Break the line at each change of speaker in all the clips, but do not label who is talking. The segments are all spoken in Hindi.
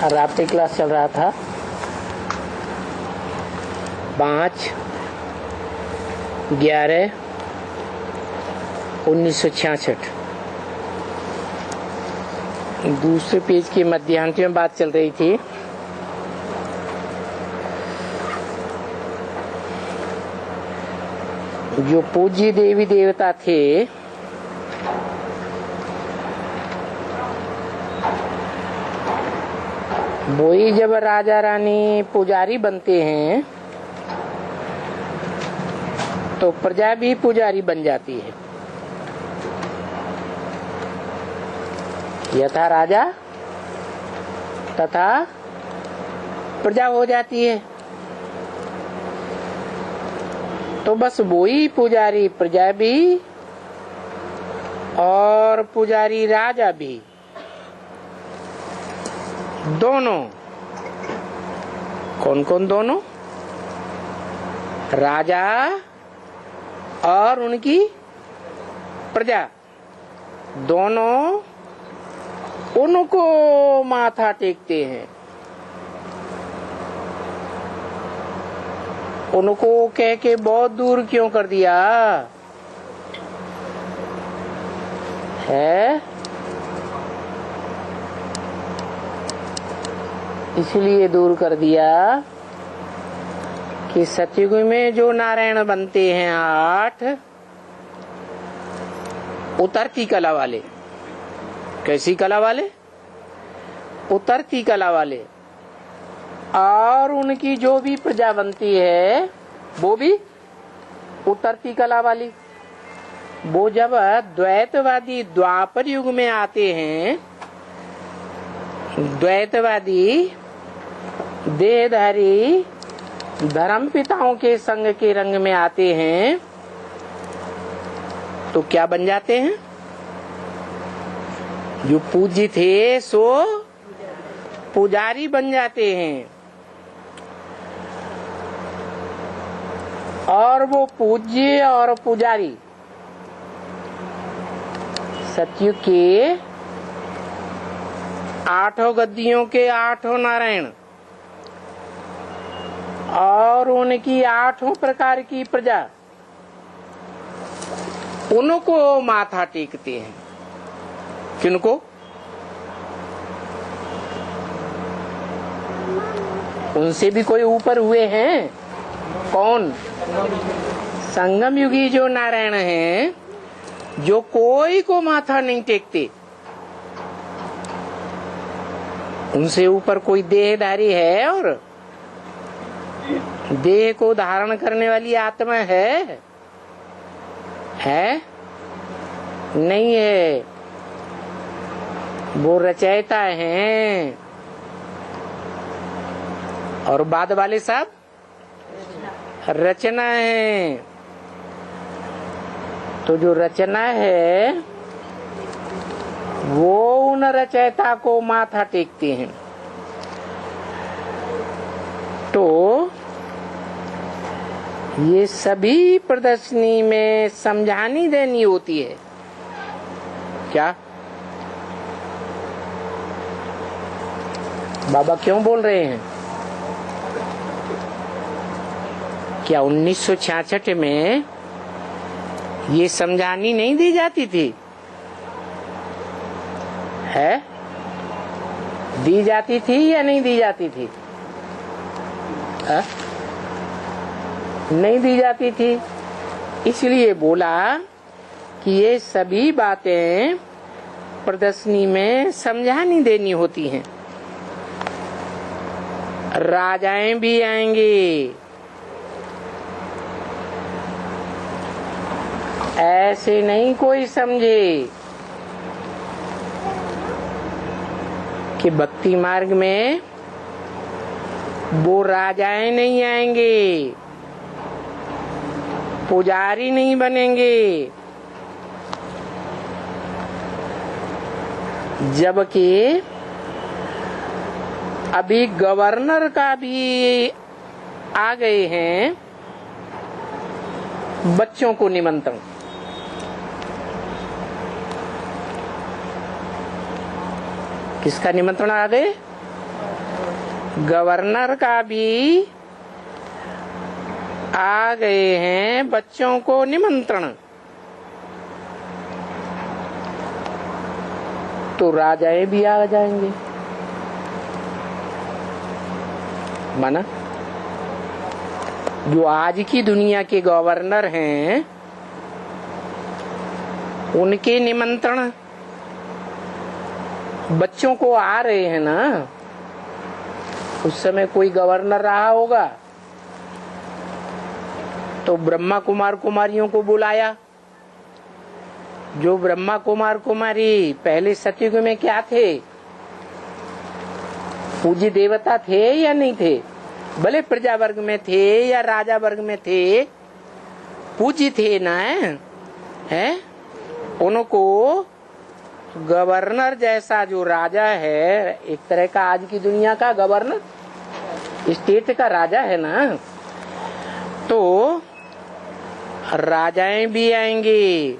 रात्रि क्लास चल रहा था 5/11/1966। दूसरे पेज के मध्यांश में बात चल रही थी। जो पूज्य देवी देवता थे वो ही जब राजा रानी पुजारी बनते हैं तो प्रजा भी पुजारी बन जाती है। यथा राजा तथा प्रजा हो जाती है। तो बस वही पुजारी प्रजा भी और पुजारी राजा भी, दोनों। कौन कौन दोनों? राजा और उनकी प्रजा, दोनों उनको माथा टेकते हैं। उनको कह के बहुत दूर क्यों कर दिया है? इसलिए दूर कर दिया कि सतयुग में जो नारायण बनते हैं 8 उतरती कला वाले। कैसी कला वाले? उतरती कला वाले। और उनकी जो भी प्रजा बनती है वो भी उतरती कला वाली। वो जब द्वैतवादी द्वापर युग में आते हैं, द्वैतवादी देहधारी धर्म पिताओं के संग के रंग में आते हैं तो क्या बन जाते हैं? जो पूज्य थे सो पुजारी बन जाते हैं। और वो पूज्य और पुजारी सतयुग के 8 गद्दियों के 8 नारायण और उनकी 8 प्रकार की प्रजा, उनको माथा टेकते हैं। किनको? उनसे भी कोई ऊपर हुए हैं? कौन? संगम युगी जो नारायण हैं, जो कोई को माथा नहीं टेकते। उनसे ऊपर कोई देहधारी है? और देह को धारण करने वाली आत्मा है? नहीं है। वो रचयिता हैं। और बाद वाले सब रचना है। तो जो रचना है वो उन रचयिता को माथा टेकते हैं। तो ये सभी प्रदर्शनी में समझानी देनी होती है। क्या बाबा क्यों बोल रहे हैं? क्या 1966 में ये समझानी नहीं दी जाती थी? है? दी जाती थी या नहीं दी जाती थी? नहीं दी जाती थी। इसलिए बोला कि ये सभी बातें प्रदर्शनी में समझानी देनी होती हैं। राजाएं भी आएंगे, ऐसे नहीं कोई समझे कि भक्ति मार्ग में वो राजाएं नहीं आएंगे, पुजारी नहीं बनेंगे। जबकि अभी गवर्नर का भी आ गए हैं बच्चों को निमंत्रण। किसका निमंत्रण आ गए? गवर्नर का भी आ गए हैं बच्चों को निमंत्रण, तो राजाएं भी आ जाएंगे। माना जो आज की दुनिया के गवर्नर हैं उनके निमंत्रण बच्चों को आ रहे हैं ना। उस समय कोई गवर्नर रहा होगा तो ब्रह्मा कुमार कुमारियों को बुलाया। जो ब्रह्मा कुमार कुमारी पहले सतयुग में क्या थे? पूज्य देवता थे या नहीं थे? भले प्रजा वर्ग में थे या राजा वर्ग में थे, पूज्य थे ना। है उनको गवर्नर जैसा जो राजा है, एक तरह का आज की दुनिया का गवर्नर, स्टेट का राजा है ना, तो राजाएं भी आएंगे,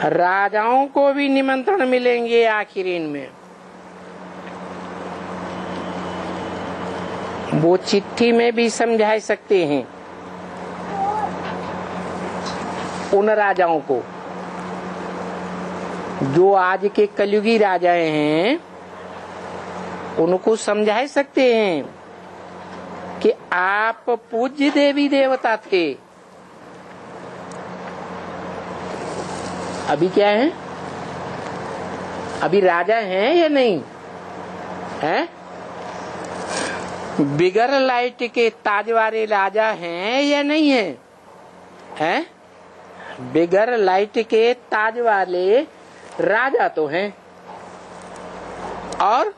राजाओं को भी निमंत्रण मिलेंगे आखिर इनमें। वो चिट्ठी में भी समझा सकते हैं उन राजाओं को जो आज के कलयुगी राजाएं हैं, उनको समझा सकते हैं कि आप पूज्य देवी देवता थे, अभी क्या है? अभी राजा हैं या नहीं है? बिगर लाइट के ताज वाले राजा हैं या नहीं है? हैं? बिगर लाइट के ताज वाले राजा तो हैं, और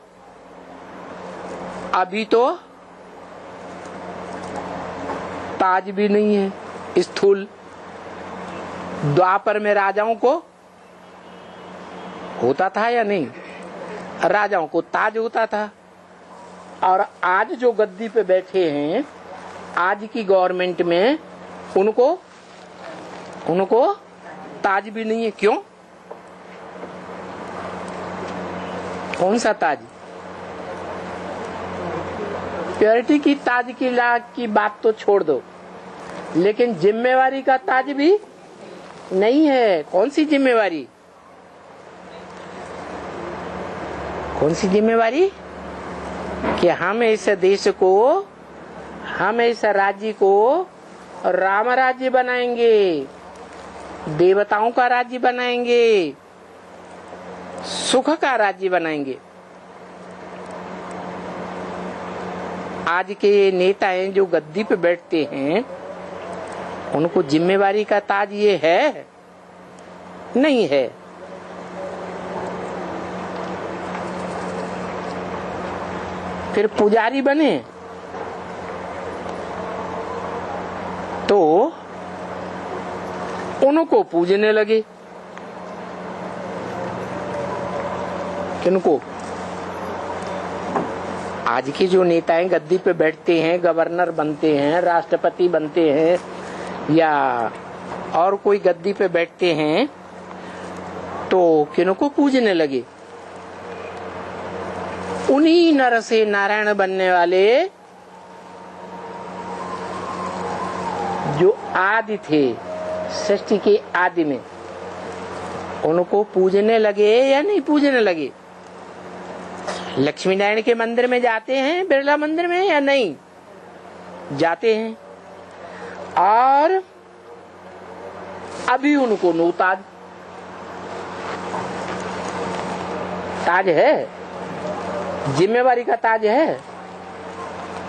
अभी तो ताज भी नहीं है स्थूल। द्वापर में राजाओं को होता था या नहीं? राजाओं को ताज होता था। और आज जो गद्दी पे बैठे हैं आज की गवर्नमेंट में, उनको ताज भी नहीं है। क्यों? कौन सा ताज? प्योरिटी की ताज की लाग की बात तो छोड़ दो, लेकिन जिम्मेवारी का ताज भी नहीं है। कौन सी जिम्मेवारी? कौन सी जिम्मेवारी? कि हम इस देश को, हम इस राज्य को राम राज्य बनाएंगे, देवताओं का राज्य बनाएंगे, सुख का राज्य बनाएंगे। आज के नेता हैं जो गद्दी पे बैठते हैं, उनको जिम्मेवारी का ताज ये है? नहीं है। फिर पुजारी बने तो उनको पूजने लगे। किनको? आज के जो नेताएं गद्दी पे बैठते हैं, गवर्नर बनते हैं, राष्ट्रपति बनते हैं, या और कोई गद्दी पे बैठते हैं, तो किनको पूजने लगे? उन्हीं नर से नारायण बनने वाले जो आदि थे, सृष्टि के आदि में, उनको पूजने लगे या नहीं पूजने लगे? लक्ष्मी नारायण के मंदिर में जाते हैं, बिरला मंदिर में, या नहीं जाते हैं? और अभी उनको नो ताज। ताज है, जिम्मेवारी का ताज है,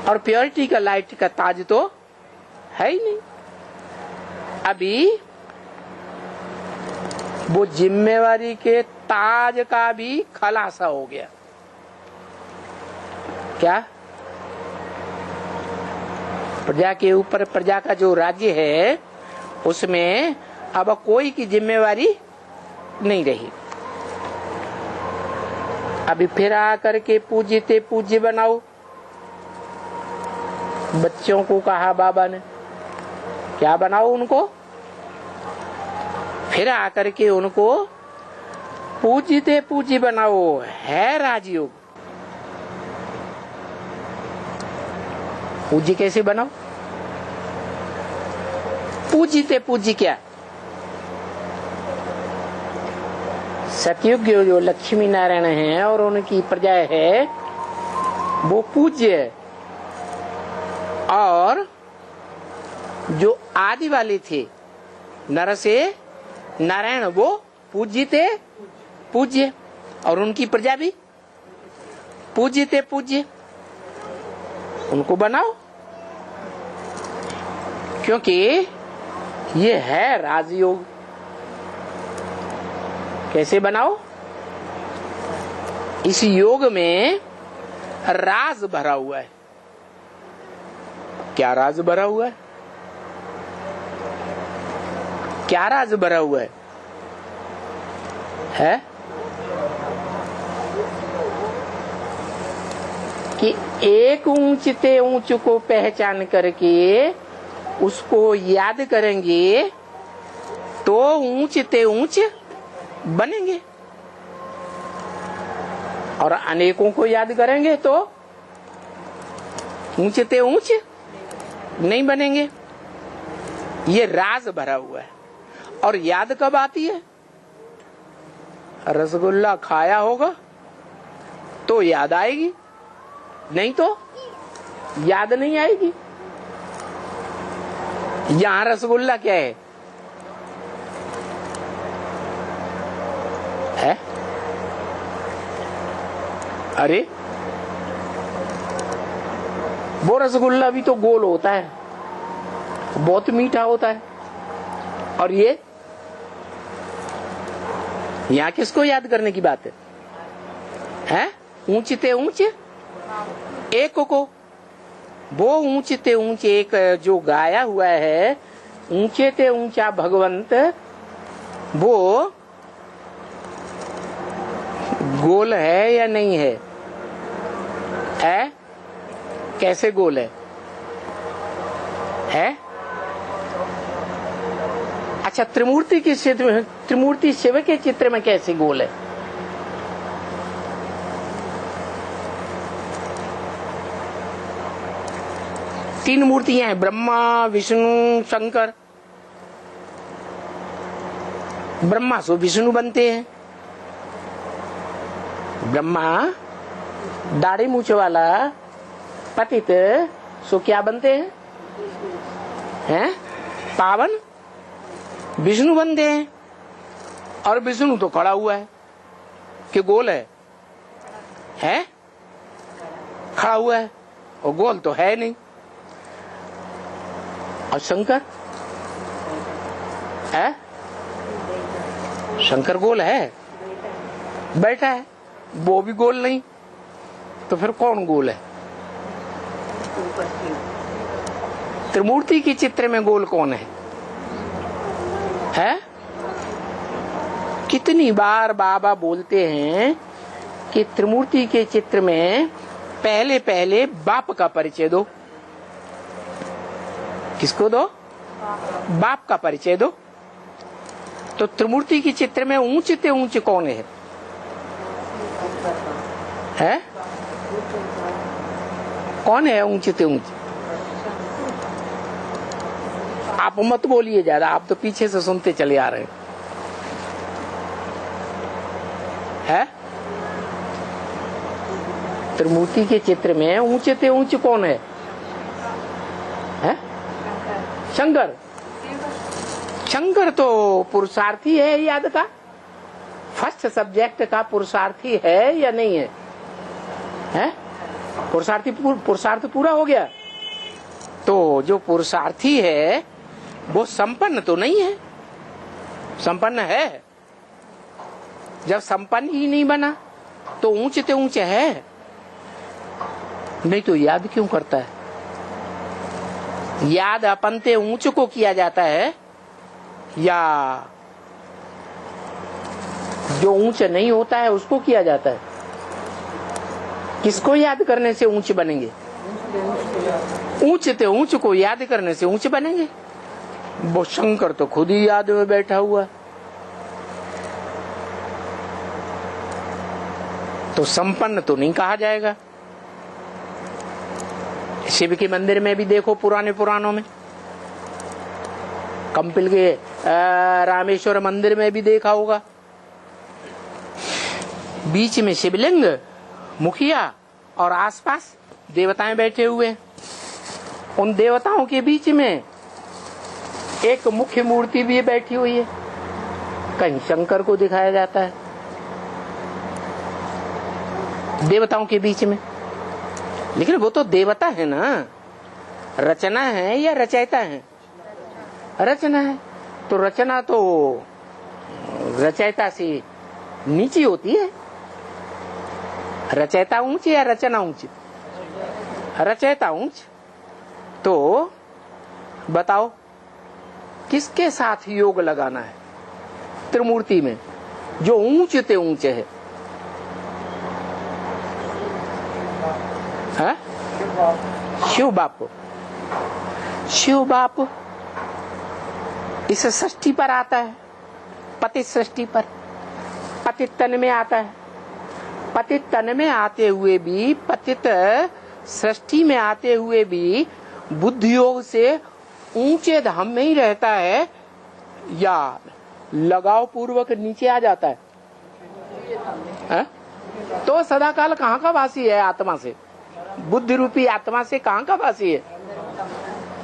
और प्योरिटी का लाइट का ताज तो है ही नहीं। अभी वो जिम्मेवारी के ताज का भी खलासा हो गया। क्या? प्रजा के ऊपर, प्रजा का जो राज्य है उसमें अब कोई की जिम्मेवारी नहीं रही। अभी फिर आकर के पूज्यते पूज्य बनाओ। बच्चों को कहा बाबा ने, क्या बनाओ उनको? फिर आकर के उनको पूज्यते पूज्य बनाओ। है राजयोग, पूज्य कैसे बनाओ? पूज्यते पूज्य क्या? सतयुग जो लक्ष्मी नारायण हैं और उनकी प्रजा है वो पूज्य है, और जो आदि वाले थे नर से नारायण वो पूज्य थे पूज्य, और उनकी प्रजा भी पूज्य थे पूज्य। उनको बनाओ, क्योंकि ये है राजयोग। कैसे बनाओ? इस योग में राज भरा हुआ है। क्या राज भरा हुआ है? क्या राज भरा हुआ है? कि एक ऊंच ते ऊंच को पहचान करके उसको याद करेंगे तो ऊंच ते ऊंच बनेंगे, और अनेकों को याद करेंगे तो ऊंच ते ऊंच नहीं बनेंगे। ये राज भरा हुआ है। और याद कब आती है? रसगुल्ला खाया होगा तो याद आएगी, नहीं तो याद नहीं आएगी। यहां रसगुल्ला क्या है? अरे वो रसगुल्ला भी तो गोल होता है, बहुत मीठा होता है। और ये यहाँ किसको याद करने की बात है? ऊंचते ऊंच एक को, वो ऊंचते ऊंच एक जो गाया हुआ है, ऊंचे ते ऊंचा भगवंत, वो गोल है या नहीं है? कैसे गोल है? अच्छा, त्रिमूर्ति के चित्र में, त्रिमूर्ति शिव के चित्र में कैसे गोल है? तीन मूर्तियां हैं, ब्रह्मा विष्णु शंकर। ब्रह्मा सो विष्णु बनते हैं। ब्रह्मा दाढ़ी मूछ वाला पतित सो क्या बनते हैं? पावन विष्णु बनते हैं। और विष्णु तो खड़ा हुआ है कि गोल है? खड़ा हुआ है और गोल तो है नहीं। और शंकर शंकर गोल है? बैठा है, वो भी गोल नहीं, तो फिर कौन गोल है? त्रिमूर्ति के चित्र में गोल कौन है? कितनी बार बाबा बोलते हैं कि त्रिमूर्ति के चित्र में पहले पहले बाप का परिचय दो। किसको दो? बाप का परिचय दो। तो त्रिमूर्ति के चित्र में ऊंचते ऊंच कौन है? कौन है ऊंचते ऊंच? आप मत बोलिए ज्यादा, आप तो पीछे से सुनते चले आ रहे हैं। त्रिमूर्ति के चित्र में ऊंचते ऊंच कौन है? शंकर। शंकर तो पुरुषार्थी है याद का, फर्स्ट सब्जेक्ट का पुरुषार्थी है या नहीं है? पुरुषार्थ पूरा हो गया। तो जो पुरुषार्थी है वो संपन्न तो नहीं है? संपन्न है। जब संपन्न ही नहीं बना तो ऊंचते ऊंचे है, नहीं तो याद क्यों करता है? याद अपनते ऊंच को किया जाता है या जो ऊंच नहीं होता है उसको किया जाता है? किसको याद करने से ऊंच बनेंगे? ऊंचते ऊंच को याद करने से ऊंच बनेंगे। वो शंकर तो खुद ही याद में बैठा हुआ, तो संपन्न तो नहीं कहा जाएगा। शिव के मंदिर में भी देखो, पुराने पुराणों में, कंपिल के रामेश्वर मंदिर में भी देखा होगा, बीच में शिवलिंग, मुखिया और आसपास देवताएं बैठे हुए हैं। उन देवताओं के बीच में एक मुख्य मूर्ति भी बैठी हुई है, कहीं शंकर को दिखाया जाता है देवताओं के बीच में। लेकिन वो तो देवता है ना, रचना है या रचयिता है? रचना है। तो रचना तो रचयिता से नीची होती है। रचयिता ऊंची या रचना ऊंची? रचयिता ऊंच। तो बताओ किसके साथ योग लगाना है त्रिमूर्ति में, जो ऊंचे ते ऊंचे है? शिव बाप। शिव बाप इस सृष्टि पर आता है, पतित सृष्टि पर, पतित तन में आता है। पतित तन में आते हुए भी, पतित सृष्टि में आते हुए भी बुद्धि योग से ऊंचे धाम में ही रहता है या लगाव पूर्वक नीचे आ जाता है? तो सदाकाल कहाँ का वासी है? आत्मा से, बुद्धि रूपी आत्मा से कहाँ का वासी है?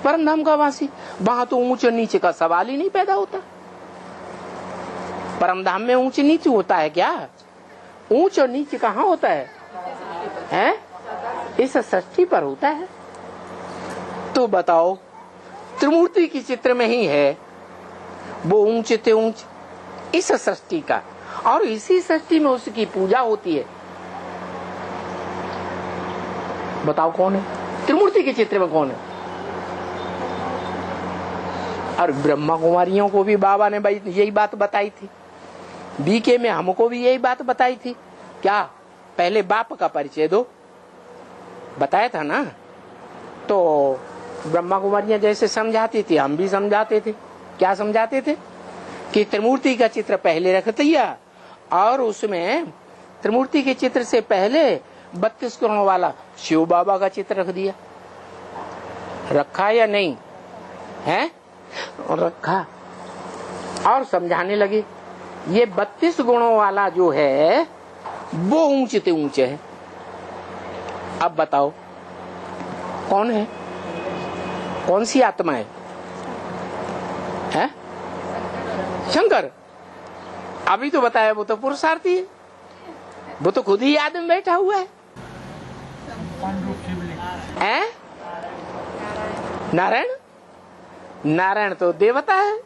परम धाम का वासी। वहां तो ऊंच नीचे का सवाल ही नहीं पैदा होता। परम धाम में ऊंच नीच होता है क्या? ऊंच और नीच कहाँ होता है? हैं? इस सृष्टि पर होता है। तो बताओ, त्रिमूर्ति की चित्र में ही है वो ऊंचे ते ऊंच इस सृष्टि का, और इसी सृष्टि में उसकी पूजा होती है। बताओ कौन है? त्रिमूर्ति के चित्र में कौन है? और ब्रह्मा कुमारियों को भी बाबा ने यही बात बताई थी, बीके में हमको भी यही बात बताई थी। क्या? पहले बाप का परिचय दो, बताया था ना। तो ब्रह्मा कुमारियां जैसे समझाती थी, हम भी समझाते थे। क्या समझाते थे? कि त्रिमूर्ति का चित्र पहले रख दिया, और उसमें त्रिमूर्ति के चित्र से पहले 32 गुणों वाला शिव बाबा का चित्र रख दिया। रखा या नहीं है? रखा। और समझाने लगे ये 32 गुणों वाला जो है वो ऊंचे ते ऊंचे है। अब बताओ कौन है? कौन सी आत्मा है? हैं? शंकर। अभी तो बताया वो तो पुरुषार्थी है, वो तो खुद ही याद में बैठा हुआ है। हैं? नारायण। नारायण तो देवता है,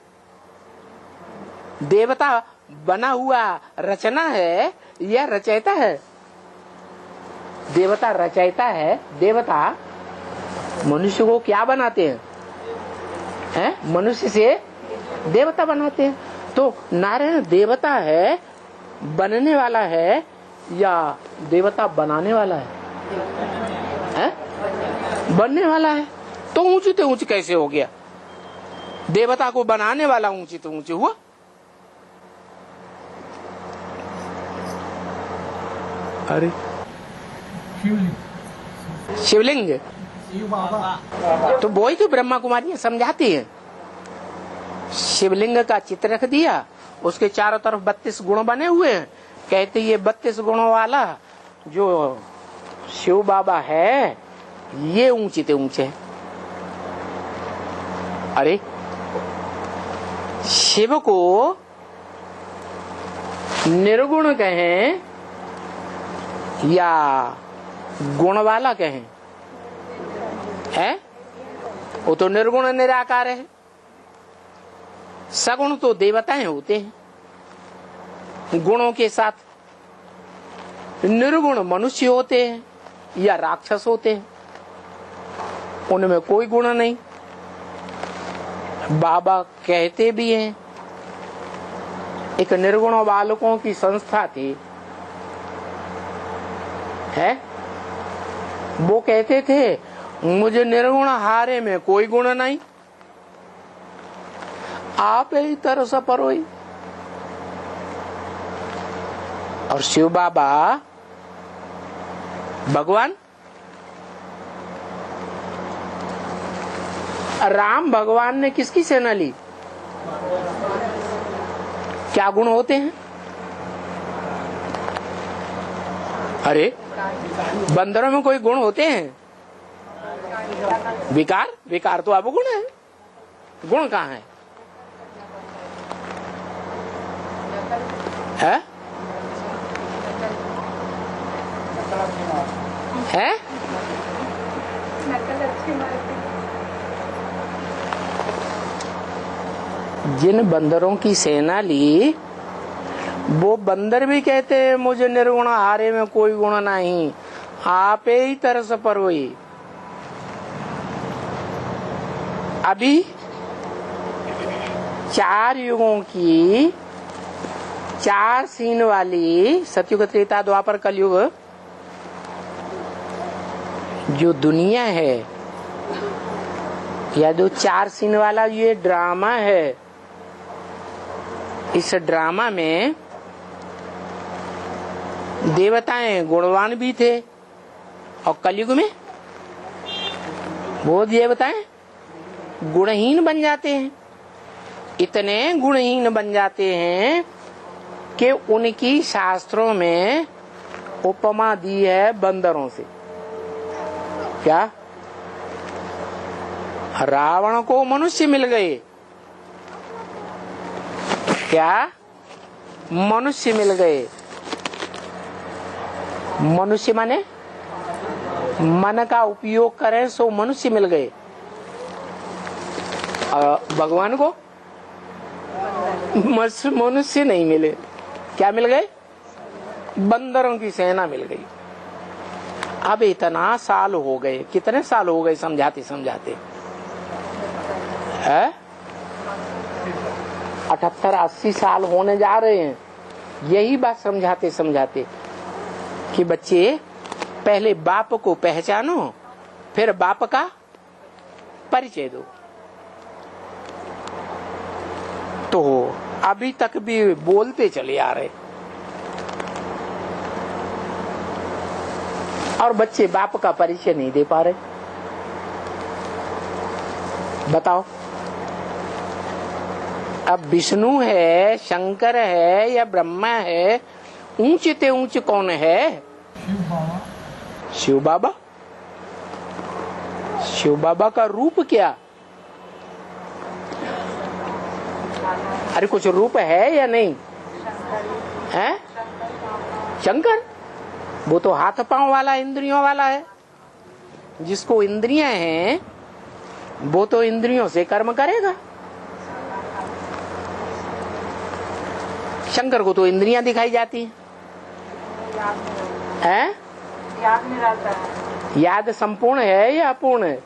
देवता बना हुआ रचना है या रचयिता है? देवता रचयिता है। देवता मनुष्य को क्या बनाते हैं? हैं? मनुष्य से देवता बनाते हैं। तो नारायण देवता है, बनने वाला है या देवता बनाने वाला है? हैं? बनने वाला है। तो ऊंचे ते ऊंचे कैसे हो गया? देवता को बनाने वाला ऊंचे ते ऊंचे हुआ। अरे शिवलिंग, तो वो ही तो ब्रह्मा कुमारी समझाती है। शिवलिंग का चित्र रख दिया, उसके चारों तरफ 32 गुण बने हुए हैं। कहते ये 32 गुणों वाला जो शिव बाबा है ये ऊंचे ते ऊंचे है। अरे शिव को निर्गुण कहें या गुण वाला कहें? है? वो तो निर्गुण निराकार है। सगुण तो देवताएं होते हैं गुणों के साथ। निर्गुण मनुष्य होते हैं या राक्षस होते हैं, उनमें कोई गुण नहीं। बाबा कहते भी हैं, एक निर्गुण बालकों की संस्था थी, है? वो कहते थे मुझे निर्गुण हारे में कोई गुण नहीं, आप ही तरस परोई। और शिव बाबा भगवान राम भगवान ने किसकी सेना ली? क्या गुण होते हैं? अरे बंदरों में कोई गुण होते हैं? विकार? विकार तो अब गुण है। गुण कहाँ है? है? है? जिन बंदरों की सेना ली वो बंदर भी कहते हैं मुझे निर्गुण हारे में कोई गुण नहीं, आपे ही तरस पर हुई। अभी 4 युगों की 4 सीन वाली सतयुग त्रेता द्वापर कलयुग जो दुनिया है, या जो 4 सीन वाला ये ड्रामा है, इस ड्रामा में देवताएं गुणवान भी थे और कलयुग में वो देवताएं गुणहीन बन जाते हैं। इतने गुणहीन बन जाते हैं कि उनकी शास्त्रों में उपमा दी है बंदरों से। क्या? रावण को मनुष्य मिल गए। क्या? मनुष्य मिल गए। मनुष्य माने मन का उपयोग करें सो मनुष्य मिल गए। भगवान को मनुष्य नहीं मिले। क्या मिल गए? बंदरों की सेना मिल गई। अब इतना साल हो गए, कितने साल हो गए समझाते समझाते? है 78-80 साल होने जा रहे हैं यही बात समझाते समझाते कि बच्चे पहले बाप को पहचानो, फिर बाप का परिचय दो। तो अभी तक भी बोलते चले आ रहे और बच्चे बाप का परिचय नहीं दे पा रहे। बताओ, अब विष्णु है, शंकर है या ब्रह्मा है, ऊंचे ते ऊंचे कौन है? शिव बाबा। शिव बाबा का रूप क्या? अरे कुछ रूप है या नहीं है? शंकर वो तो हाथ पांव वाला, इंद्रियों वाला है। जिसको इंद्रियां हैं वो तो इंद्रियों से कर्म करेगा। शंकर को तो इंद्रियां दिखाई जाती हैं।
याद में रहता है।
याद संपूर्ण है या अपूर्ण है?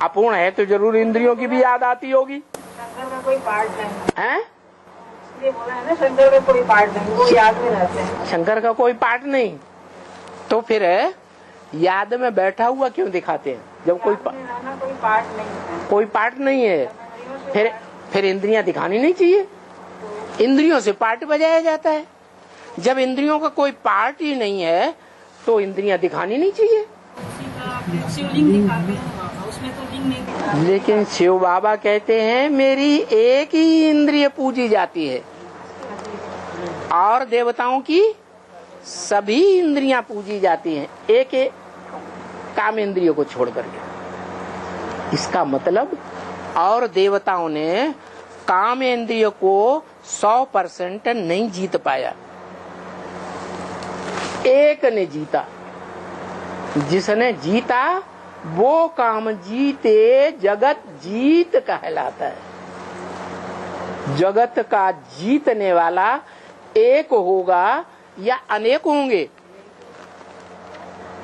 अपूर्ण है तो जरूर इंद्रियों की भी याद आती होगी।
शंकर का कोई पार्ट नहीं
है?
इसलिए बोला है ना, शंकर का कोई पार्ट नहीं, वो याद में रहते हैं।
शंकर का कोई पार्ट नहीं तो फिर याद में बैठा हुआ क्यों दिखाते हैं? जब कोई
कोई पार्ट नहीं है।
कोई पार्ट नहीं है फिर इंद्रियां दिखानी नहीं चाहिए। इंद्रियों से पार्ट बजाया जाता है। जब इंद्रियों का कोई पार्ट ही नहीं है तो इंद्रियां दिखानी नहीं चाहिए।
शिवलिंग दिखाते हैं, उसमें तो लिंग नहीं दिखाते।
लेकिन शिव बाबा कहते हैं मेरी एक ही इंद्रिय पूजी जाती है और देवताओं की सभी इंद्रियां पूजी जाती हैं, एक एक काम इंद्रियों को छोड़ करके। इसका मतलब और देवताओं ने काम इंद्रियों को 100% नहीं जीत पाया, एक ने जीता। जिसने जीता वो काम जीते जगत जीत कहलाता है। जगत का जीतने वाला एक होगा या अनेक होंगे,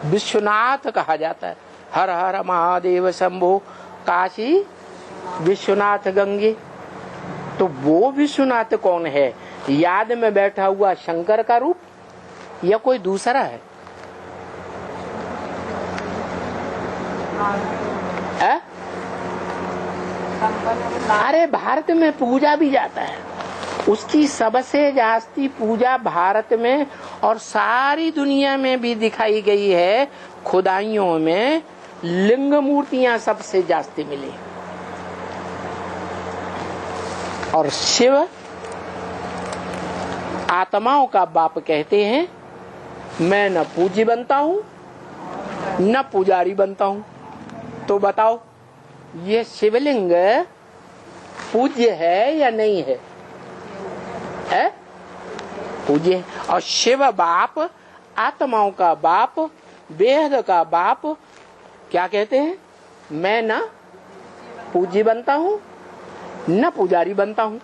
विश्वनाथ कहा जाता है। हर हर महादेव शंभो काशी विश्वनाथ गंगे। तो वो विश्वनाथ कौन है? याद में बैठा हुआ शंकर का रूप या कोई दूसरा है? अरे भारत में पूजा भी जाता है, उसकी सबसे जास्ती पूजा भारत में और सारी दुनिया में भी दिखाई गई है। खुदाइयों में लिंग मूर्तियां सबसे जास्ती मिली। और शिव आत्माओं का बाप कहते हैं, मैं न पूज्य बनता हूं न पुजारी बनता हूं। तो बताओ ये शिवलिंग पूज्य है या नहीं है? है? पूज्य है। और शिव बाप, आत्माओं का बाप, वेद का बाप क्या कहते हैं? मैं न पूज्य बनता हूं न पुजारी बनता हूं।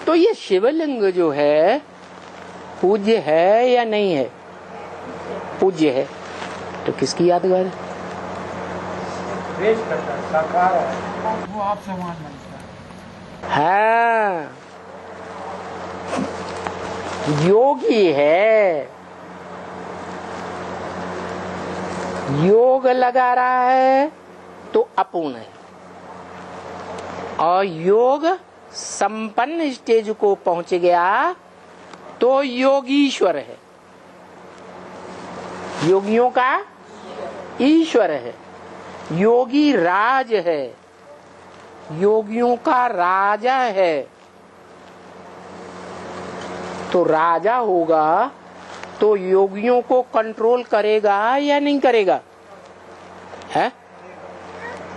तो ये शिवलिंग जो है पूज्य है या नहीं है? पूज्य है। तो किसकी यादगार है?
साकार है, वो आप समान बनता है।
हाँ, योगी है, योग लगा रहा है तो अपूर्ण है। और योग संपन्न स्टेज को पहुंच गया तो योगीश्वर है, योगियों का ईश्वर है, योगी राज है, योगियों का राजा है। तो राजा होगा तो योगियों को कंट्रोल करेगा या नहीं करेगा? है?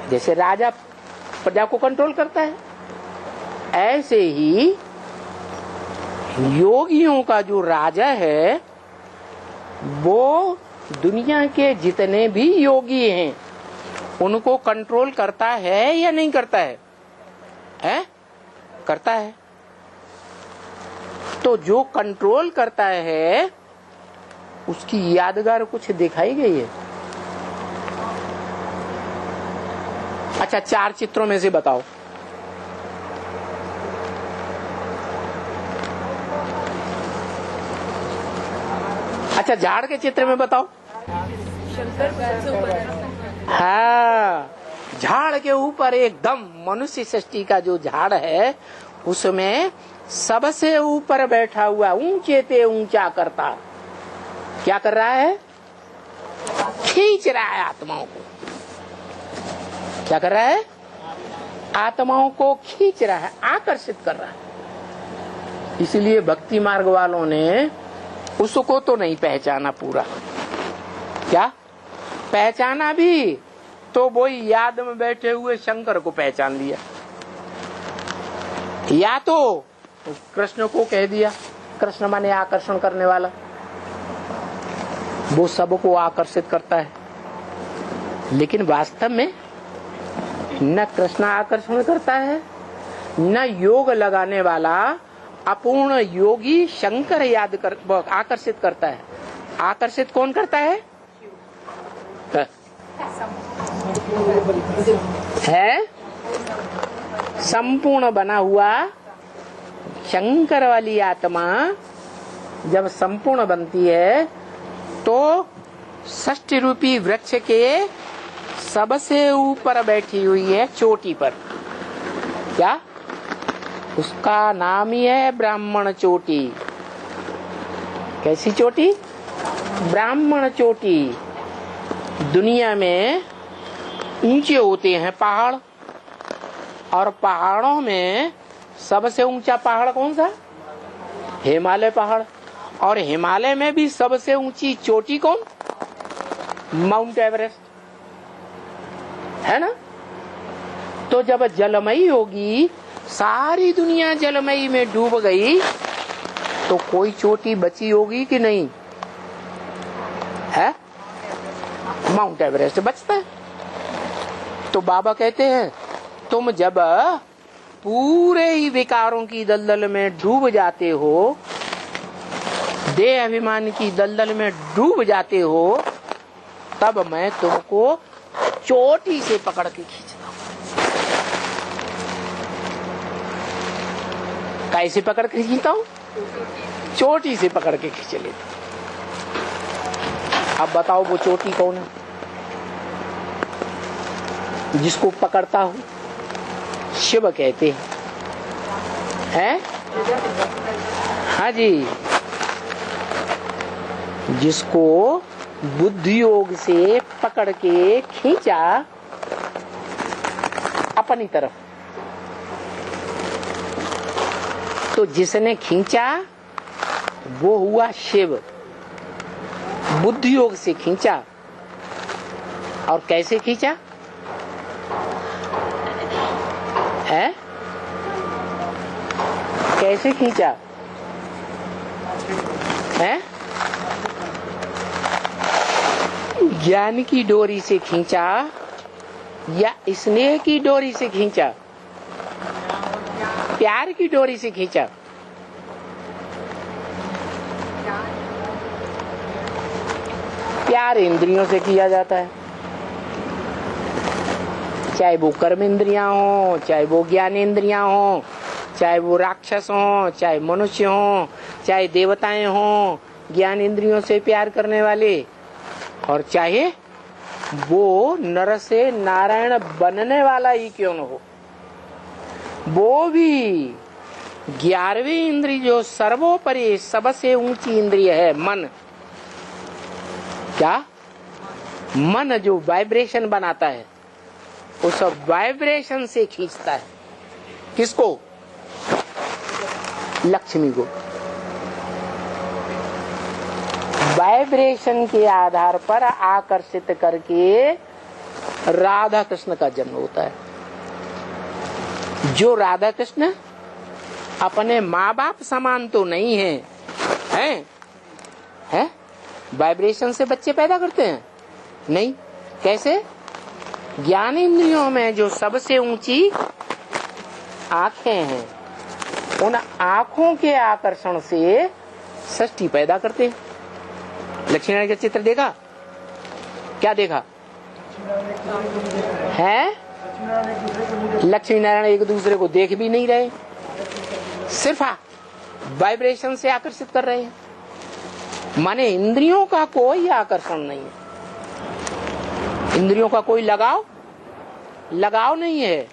जैसे राजा प्रजा को कंट्रोल करता है, ऐसे ही योगियों का जो राजा है वो दुनिया के जितने भी योगी हैं उनको कंट्रोल करता है या नहीं करता है? है? करता है। तो जो कंट्रोल करता है उसकी यादगार कुछ दिखाई गई है? अच्छा, 4 चित्रों में से बताओ। अच्छा, झाड़ के चित्र में बताओ। हाँ, झाड़ के ऊपर एकदम मनुष्य सृष्टि का जो झाड़ है उसमें सबसे ऊपर बैठा हुआ ऊंचे ते ऊंचा करता क्या कर रहा है? खींच रहा है आत्माओं को। क्या कर रहा है? आत्माओं को खींच रहा है, आकर्षित कर रहा है। इसलिए भक्ति मार्ग वालों ने उसको तो नहीं पहचाना पूरा। क्या पहचाना भी तो वही याद में बैठे हुए शंकर को पहचान लिया, या तो कृष्ण को कह दिया। कृष्ण माने आकर्षण करने वाला, वो सबको आकर्षित करता है। लेकिन वास्तव में न कृष्ण आकर्षण करता है न योग लगाने वाला अपूर्ण योगी शंकर आकर्षित करता है। आकर्षित कौन करता है? है संपूर्ण बना हुआ शंकर वाली आत्मा जब संपूर्ण बनती है तो षष्ठ रूपी वृक्ष के सबसे ऊपर बैठी हुई है चोटी पर। क्या? उसका नाम ही है ब्राह्मण चोटी। कैसी चोटी? ब्राह्मण चोटी। दुनिया में ऊंचे होते हैं पहाड़, और पहाड़ों में सबसे ऊंचा पहाड़ कौन सा? हिमालय पहाड़। और हिमालय में भी सबसे ऊंची चोटी कौन? माउंट एवरेस्ट, है ना? तो जब जलमयी होगी, सारी दुनिया जलमयी में डूब गई, तो कोई चोटी बची होगी कि नहीं? है? माउंट एवरेस्ट बचता है। तो बाबा कहते हैं तुम जब पूरे ही विकारों की दलदल में डूब जाते हो, देह अभिमान की दलदल में डूब जाते हो, तब मैं तुमको चोटी से पकड़ के खींचता हूं। कैसे पकड़ के खींचता हूं? चोटी से पकड़ के खींच लेता। अब बताओ वो चोटी कौन है जिसको पकड़ता हूं? शिव कहते हैं। हाँ जी, जिसको बुद्धि योग से पकड़ के खींचा अपनी तरफ, तो जिसने खींचा वो हुआ शिव। बुद्धि योग से खींचा, और कैसे खींचा है? कैसे खींचा है? ज्ञान की डोरी से खींचा या स्नेह की डोरी से खींचा? प्यार की डोरी से खींचा? प्यार इंद्रियों से किया जाता है, चाहे वो कर्म इंद्रियां हो, चाहे वो ज्ञान इंद्रियां हो, चाहे वो राक्षस हो, चाहे मनुष्य हो, चाहे देवताएं हो, ज्ञान इंद्रियों से प्यार करने वाले, और चाहे वो नर से नारायण बनने वाला ही क्यों न हो, वो भी 11वीं इंद्रिय जो सर्वोपरि सबसे ऊंची इंद्रिय है मन, क्या मन जो वाइब्रेशन बनाता है, उस वाइब्रेशन से खींचता है किसको? लक्ष्मी को। वाइब्रेशन के आधार पर आकर्षित करके राधा कृष्ण का जन्म होता है। जो राधा कृष्ण अपने माँ बाप समान तो नहीं है, हैं? वाइब्रेशन से बच्चे पैदा करते हैं? नहीं। कैसे? ज्ञान इंद्रियों में जो सबसे ऊंची आंखें हैं, उन आंखों के आकर्षण से सृष्टि पैदा करते हैं। लक्ष्मी नारायण का चित्र देखा? क्या देखा है? लक्ष्मी नारायण एक दूसरे को देख भी नहीं रहे, सिर्फ वाइब्रेशन से आकर्षित कर रहे हैं। माने इंद्रियों का कोई आकर्षण नहीं है, इंद्रियों का कोई लगाव नहीं है।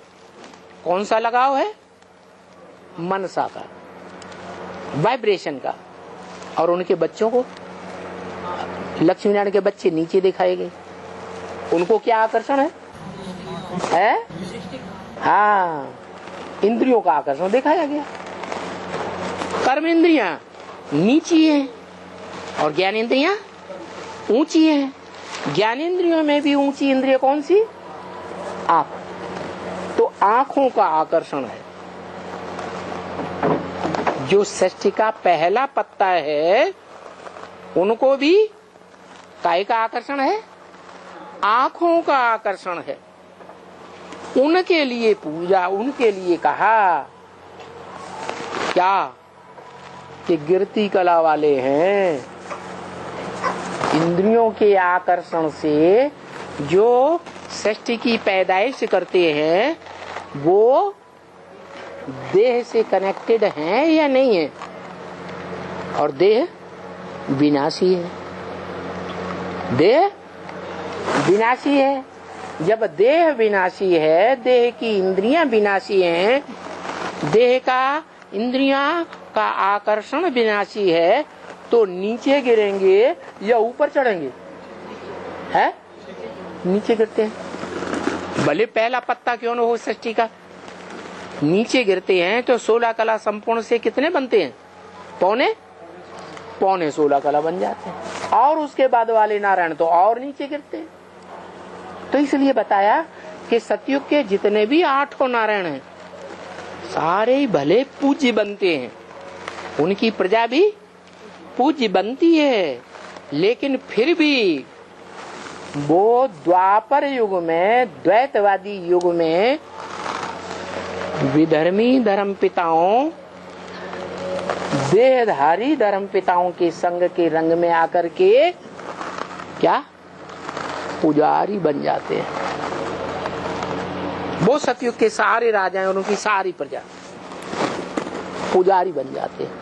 कौन सा लगाव है? मनसा का, वाइब्रेशन का। और उनके बच्चों को, लक्ष्मी नारायण के बच्चे नीचे दिखाए गए, उनको क्या आकर्षण है? हाँ, इंद्रियों का आकर्षण दिखाया गया। कर्म इंद्रियां नीची है और ज्ञान इंद्रियां ऊंची है। ज्ञान इंद्रियों में भी ऊंची इंद्रिय कौन सी? आंख। तो आंखों का आकर्षण है। जो सृष्टि का पहला पत्ता है, उनको भी काय का आकर्षण है? आंखों का आकर्षण है। उनके लिए पूजा, उनके लिए कहा क्या कि गिरती कला वाले हैं। इंद्रियों के आकर्षण से जो सृष्टि की पैदाइश करते हैं, वो देह से कनेक्टेड हैं या नहीं है? और देह विनाशी है। देह विनाशी है। जब देह विनाशी है, देह की इंद्रियां विनाशी हैं, देह का इंद्रियां का आकर्षण विनाशी है, तो नीचे गिरेंगे या ऊपर चढ़ेंगे? है नीचे गिरते हैं। भले पहला पत्ता क्यों न हो सृष्टि का, नीचे गिरते हैं। तो 16 कला संपूर्ण से कितने बनते हैं? पौने 16 कला बन जाते हैं। और उसके बाद वाले नारायण तो और नीचे गिरते हैं। तो इसलिए बताया कि सतयुग के जितने भी 8 नारायण हैं, सारे भले पूज्य बनते हैं, उनकी प्रजा भी पूज्य बनती है, लेकिन फिर भी वो द्वापर युग में, द्वैतवादी युग में विधर्मी धर्म पिताओं, देहधारी धर्म पिताओं के संग के रंग में आकर के क्या पुजारी बन जाते हैं। वो सतयुग के सारे राजा हैं और उनकी सारी प्रजा पुजारी बन जाते हैं।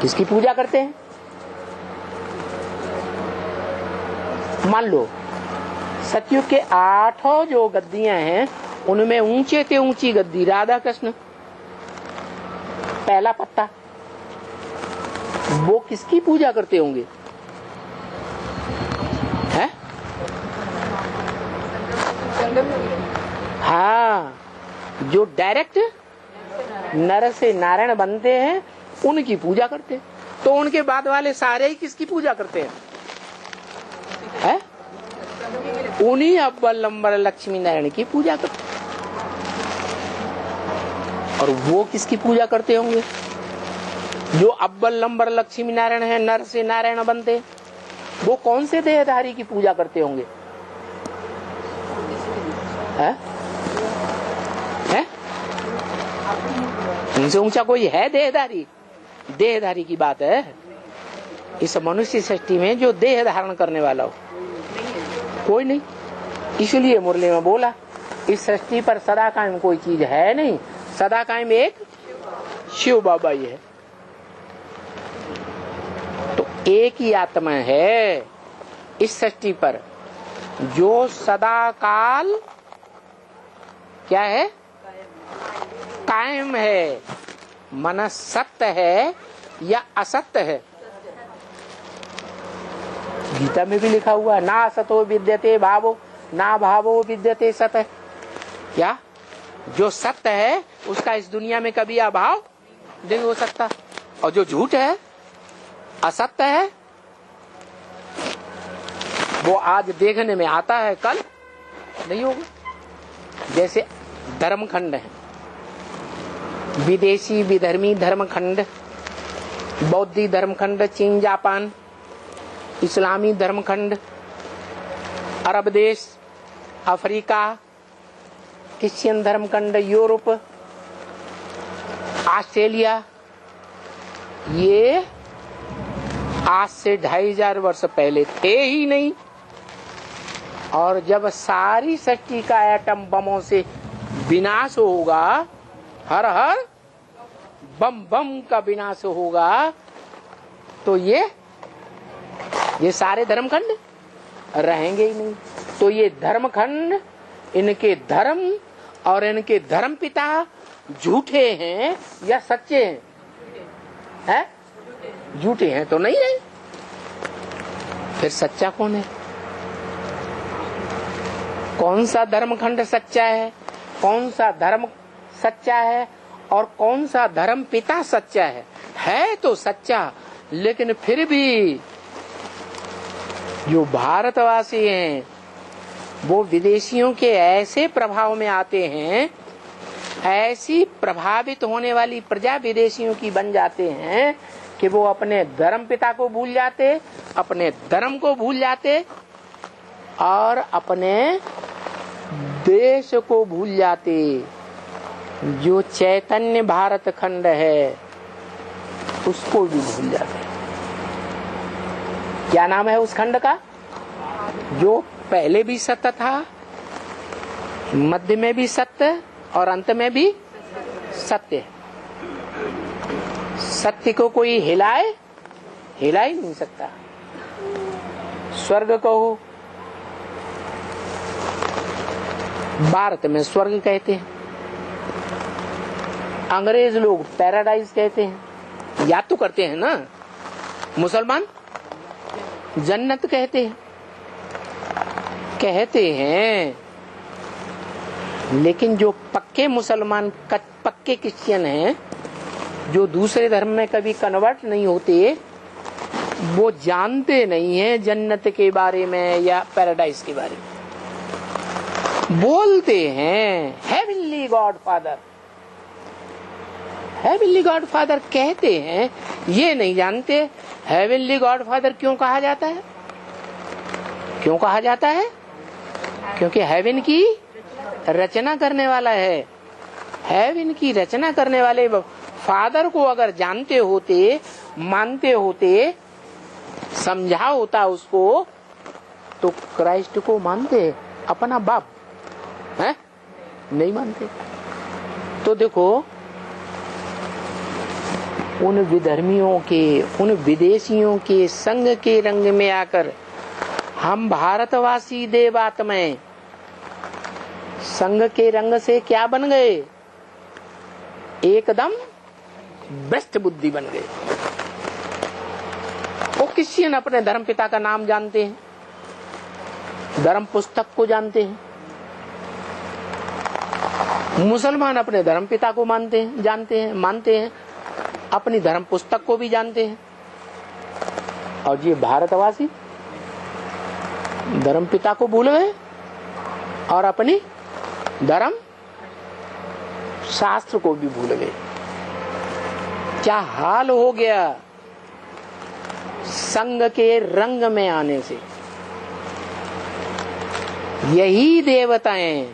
किसकी पूजा करते हैं? मान लो सतयुग के 8 जो गद्दियां हैं, उनमें ऊंचे से ऊंची गद्दी राधा कृष्ण, पहला पत्ता। वो किसकी पूजा करते होंगे? हाँ, जो डायरेक्ट नर से नारायण बनते हैं उनकी पूजा करते हैं। तो उनके बाद वाले सारे ही किसकी पूजा करते हैं? उन्हीं अव्वल नंबर लक्ष्मी नारायण की पूजा करते हैं। और वो किसकी पूजा करते होंगे? जो अव्वल नंबर लक्ष्मी नारायण है, नर से नारायण बनते हैं, वो कौन से देहधारी की पूजा करते होंगे? है? इनसे ऊंचा कोई है देहधारी? देहधारी की बात है। इस मनुष्य सृष्टि में जो देह धारण करने वाला हो कोई नहीं। इसलिए मुरली में बोला इस सृष्टि पर सदा कायम कोई चीज है नहीं, सदा कायम एक शिव बाबा ही है। तो एक ही आत्मा है इस सृष्टि पर जो सदा काल क्या है? कायम है। मन सत्य है या असत्य है? गीता में भी लिखा हुआ है, ना सतो विद्यते भावो ना भावो विद्यते सत्य। क्या? जो सत्य है उसका इस दुनिया में कभी अभाव नहीं हो सकता, और जो झूठ है, असत्य है, वो आज देखने में आता है, कल नहीं होगा। जैसे धर्मखंड है, विदेशी विधर्मी धर्मखंड, बौद्धी धर्मखंड चीन जापान, इस्लामी धर्मखंड अरब देश, अफ्रीका, क्रिश्चियन धर्मखंड यूरोप, ऑस्ट्रेलिया, ये आज से 2500 वर्ष पहले थे ही नहीं। और जब सारी सृष्टि का एटम बमों से विनाश होगा, हर हर बम बम का विनाश होगा, तो ये सारे धर्मखंड रहेंगे ही नहीं। तो ये धर्मखंड, इनके धर्म और इनके धर्म पिता झूठे हैं या सच्चे हैं? हैं? झूठे हैं तो नहीं रहे। फिर सच्चा कौन है? कौन सा धर्मखंड सच्चा है, कौन सा धर्म सच्चा है और कौन सा धर्म पिता सच्चा है तो सच्चा, लेकिन फिर भी जो भारतवासी हैं वो विदेशियों के ऐसे प्रभाव में आते हैं, ऐसी प्रभावित होने वाली प्रजा विदेशियों की बन जाते हैं कि वो अपने धर्म पिता को भूल जाते, अपने धर्म को भूल जाते और अपने देश को भूल जाते। जो चैतन्य भारत खंड है उसको भी भूल जाते। क्या नाम है उस खंड का? जो पहले भी सत्य था, मध्य में भी सत्य और अंत में भी सत्य है। सत्य को कोई हिला ही नहीं सकता। स्वर्ग कहो, भारत में स्वर्ग कहते हैं, अंग्रेज लोग पैराडाइज कहते हैं, याद तो करते हैं ना। मुसलमान जन्नत कहते हैं, लेकिन जो पक्के मुसलमान, पक्के क्रिश्चियन हैं, जो दूसरे धर्म में कभी कन्वर्ट नहीं होते, वो जानते नहीं हैं जन्नत के बारे में या पैराडाइज के बारे में। बोलते हैं हेवनली गॉडफादर, हेवनली गॉडफादर कहते हैं, ये नहीं जानते हेवनली गॉडफादर क्यों कहा जाता है। क्यों कहा जाता है? क्योंकि हेवन की रचना करने वाला है। हेवन की रचना करने वाले फादर को अगर जानते होते, मानते होते, समझा होता उसको, तो क्राइस्ट को मानते अपना बाप है? नहीं मानते। तो देखो, उन विधर्मियों के, उन विदेशियों के संग के रंग में आकर हम भारतवासी देवात्माएं संग के रंग से क्या बन गए? एकदम भ्रष्ट बुद्धि बन गए। वो क्रिश्चियन अपने धर्म पिता का नाम जानते हैं, धर्म पुस्तक को जानते हैं, मुसलमान अपने धर्म पिता को मानते हैं, मानते हैं, अपनी धर्म पुस्तक को भी जानते हैं। और ये भारतवासी धर्म पिता को भूल गए और अपनी धर्म शास्त्र को भी भूल गए। क्या हाल हो गया संघ के रंग में आने से। यही देवताएं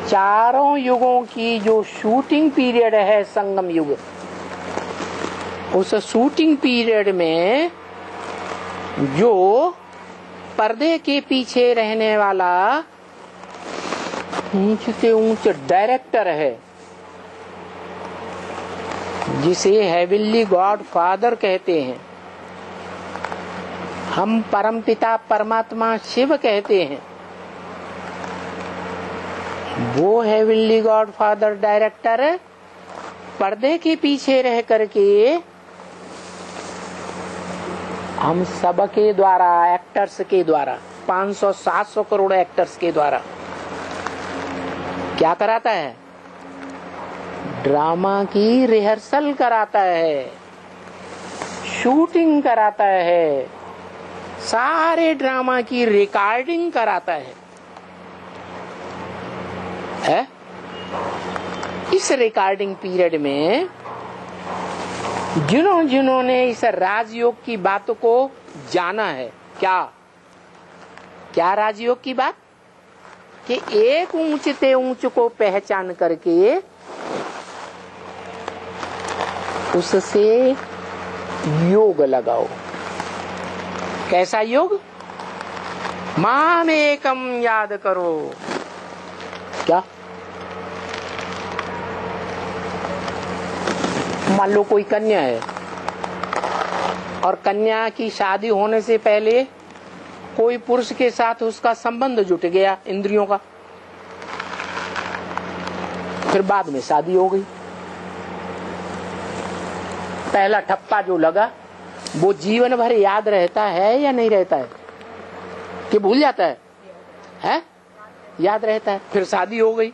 चारों युगों की जो शूटिंग पीरियड है संगम युग, उस शूटिंग पीरियड में जो पर्दे के पीछे रहने वाला ऊंच से ऊंच डायरेक्टर है, जिसे हेवनली गॉड फादर कहते हैं, हम परमपिता परमात्मा शिव कहते हैं, वो हेवनली गॉड फादर डायरेक्टर पर्दे के पीछे रह करके हम सबके द्वारा, एक्टर्स के द्वारा, 500-700 करोड़ एक्टर्स के द्वारा क्या कराता है? ड्रामा की रिहर्सल कराता है, शूटिंग कराता है, सारे ड्रामा की रिकॉर्डिंग कराता है? इस रिकॉर्डिंग पीरियड में जिन्होंने इस राजयोग की बात को जाना है, क्या राजयोग की बात? कि एक ऊंचते ऊंच को पहचान करके उससे योग लगाओ। कैसा योग? माम एकम याद करो। क्या? मान लो कोई कन्या है और कन्या की शादी होने से पहले कोई पुरुष के साथ उसका संबंध जुट गया इंद्रियों का, फिर बाद में शादी हो गई। पहला ठप्पा जो लगा वो जीवन भर याद रहता है या नहीं रहता है? कि भूल जाता है? याद रहता है। फिर शादी हो गई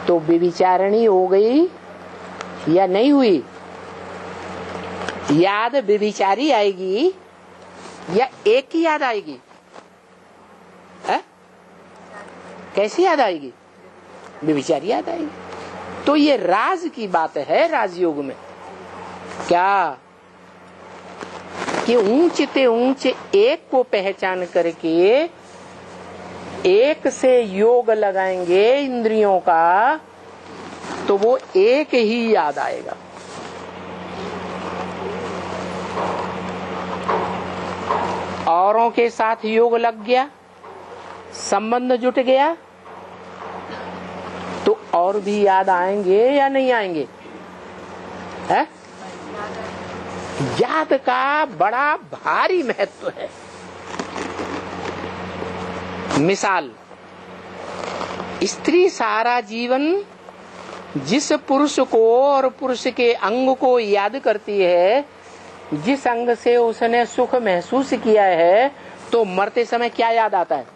तो व्यभिचारिणी हो गई या नहीं हुई? याद व्यभिचारी आएगी या एक ही याद आएगी? कैसी याद आएगी? व्यभिचारी याद आएगी। तो ये राज की बात है राजयोग में। क्या? कि ऊंचते ऊंचे एक को पहचान करके एक से योग लगाएंगे इंद्रियों का, तो वो एक ही याद आएगा। औरों के साथ योग लग गया, संबंध जुट गया, तो और भी याद आएंगे या नहीं आएंगे? याद का बड़ा भारी महत्व है। मिसाल, स्त्री सारा जीवन जिस पुरुष को और पुरुष के अंग को याद करती है, जिस अंग से उसने सुख महसूस किया है, तो मरते समय क्या याद आता है?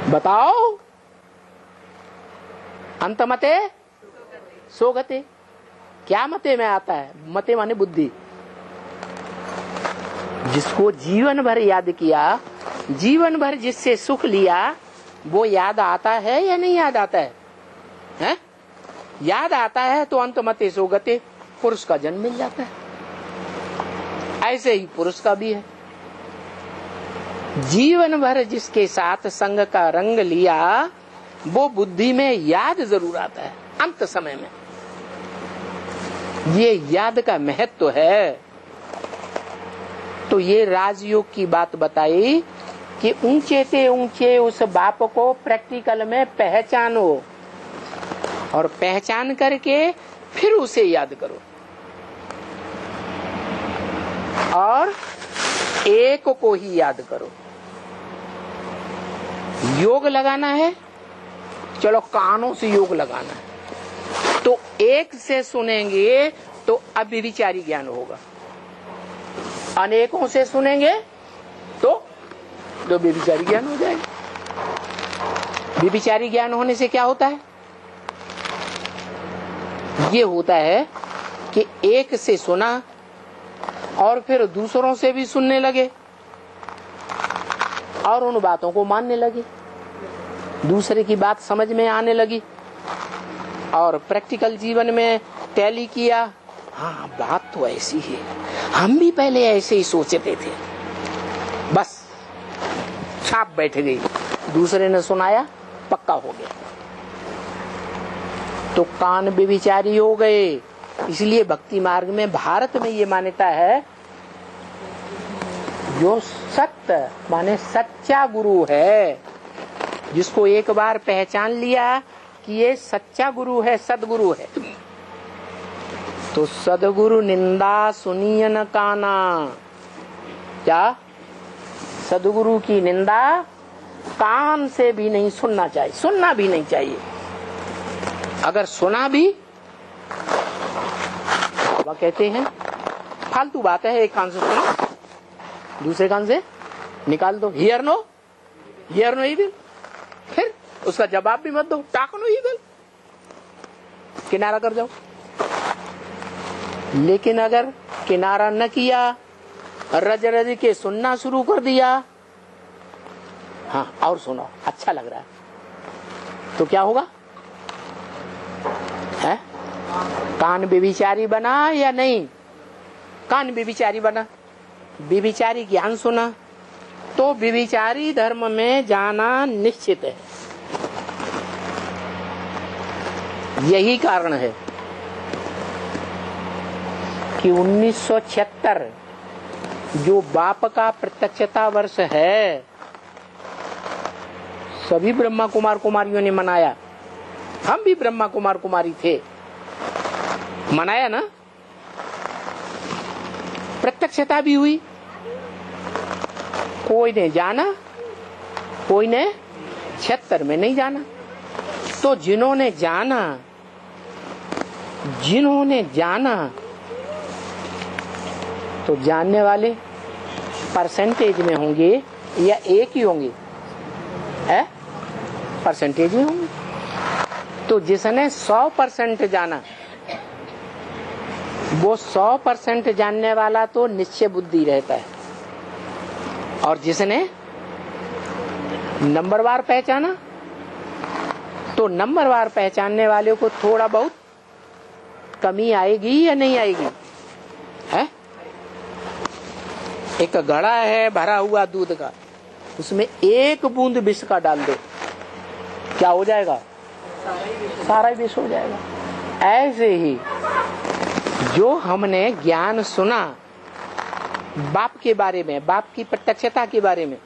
बताओ। अंत मते सोगते। क्या मते में आता है? मते माने बुद्धि। जिसको जीवन भर याद किया, जीवन भर जिससे सुख लिया, वो याद आता है या नहीं याद आता है? याद आता है तो अंत मते सोगते, पुरुष का जन्म मिल जाता है। ऐसे ही पुरुष का भी है। जीवन भर जिसके साथ संग का रंग लिया, वो बुद्धि में याद जरूर आता है अंत समय में। ये याद का महत्व है। तो ये राजयोग की बात बताई कि ऊंचे से ऊंचे उस बाप को प्रैक्टिकल में पहचानो और पहचान करके फिर उसे याद करो। और एक को ही याद करो। योग लगाना है, चलो कानों से योग लगाना है, तो एक से सुनेंगे तो अव्यभिचारी ज्ञान होगा, अनेकों से सुनेंगे तो तो व्यभिचारी ज्ञान हो जाएगा। व्यभिचारी ज्ञान होने से क्या होता है? ये होता है कि एक से सुना और फिर दूसरों से भी सुनने लगे और उन बातों को मानने लगे, दूसरे की बात समझ में आने लगी और प्रैक्टिकल जीवन में टैली किया। हाँ, बात तो ऐसी है, हम भी पहले ऐसे ही सोचते थे, बस छाप बैठ गई, दूसरे ने सुनाया, पक्का हो गया। तो कान व्यभिचारी हो गए। इसलिए भक्ति मार्ग में भारत में ये मान्यता है, जो सत्य माने सच्चा गुरु है, जिसको एक बार पहचान लिया कि ये सच्चा गुरु है, सदगुरु है, तो सदगुरु निंदा सुनिय न काना। क्या? सदगुरु की निंदा कान से भी नहीं सुनना चाहिए, सुनना भी नहीं चाहिए। अगर सुना भी, वह कहते हैं फालतू बात है, एक कान से सुनो, दूसरे कान से निकाल दो, हियर नो इविल। फिर उसका जवाब भी मत दो, टाक नो इविल, किनारा कर जाओ। लेकिन अगर किनारा न किया, रज रज के सुनना शुरू कर दिया, हाँ और सुनो, अच्छा लग रहा है, तो क्या होगा? है? कान व्यभिचारी बना या नहीं? कान व्यभिचारी बना। व्यभिचारी ज्ञान सुना तो व्यभिचारी धर्म में जाना निश्चित है। यही कारण है कि 1976 जो बाप का प्रत्यक्षता वर्ष है, सभी ब्रह्मा कुमार कुमारियों ने मनाया, हम भी ब्रह्मा कुमार कुमारी थे, मनाया ना, प्रत्यक्षता भी हुई। कोई ने जाना, कोई ने 76 में नहीं जाना। तो जिन्होंने जाना तो जानने वाले परसेंटेज में होंगे या एक ही होंगे? है? परसेंटेज में होंगे। तो जिसने 100% जाना, वो 100% जानने वाला तो निश्चय बुद्धि रहता है, और जिसने नंबरवार पहचाना, तो नंबरवार पहचानने वाले को थोड़ा बहुत कमी आएगी या नहीं आएगी? है? एक घड़ा है भरा हुआ दूध का, उसमें एक बूंद विष का डाल दो, क्या हो जाएगा? सारा विष हो जाएगा। ऐसे ही जो हमने ज्ञान सुना बाप के बारे में, बाप की प्रत्यक्षता के बारे में,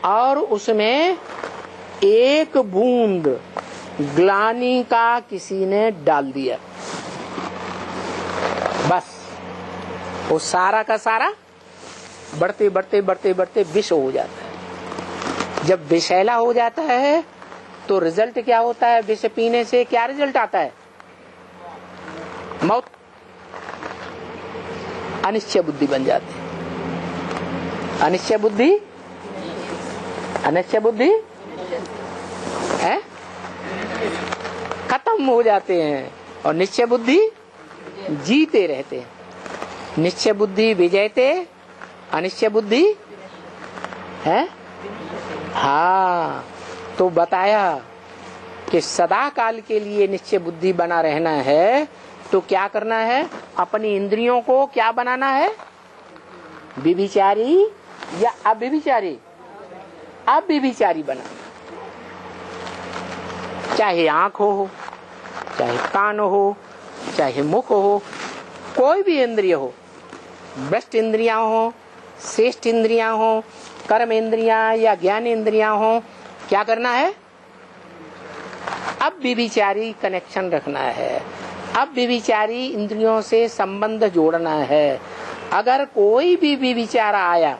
और उसमें एक बूंद ग्लानि का किसी ने डाल दिया, बस वो सारा का सारा बढ़ते बढ़ते बढ़ते बढ़ते विष हो जाता है। जब विषैला हो जाता है तो रिजल्ट क्या होता है? विष पीने से क्या रिजल्ट आता है? मौत। अनिश्चय बुद्धि बन जाती है। अनिश्चय बुद्धि है, खत्म हो जाते हैं, और निश्चय बुद्धि जीते रहते हैं। निश्चय बुद्धि विजयते, अनिश्चय बुद्धि है। हाँ, तो बताया कि सदा काल के लिए निश्चय बुद्धि बना रहना है, तो क्या करना है? अपनी इंद्रियों को क्या बनाना है? व्यभिचारी या अव्यभिचारी? अव्यभिचारी बनाना। चाहे आंख हो, चाहे कान हो, चाहे मुख हो, कोई भी इंद्रिय हो, भ्रष्ट इंद्रियां हो, श्रेष्ठ इंद्रियां हो, कर्म इंद्रियां या ज्ञान इंद्रियां हो, क्या करना है? अब व्यभिचारी कनेक्शन रखना है, अब व्यभिचारी इंद्रियों से संबंध जोड़ना है। अगर कोई भी व्यभिचार आया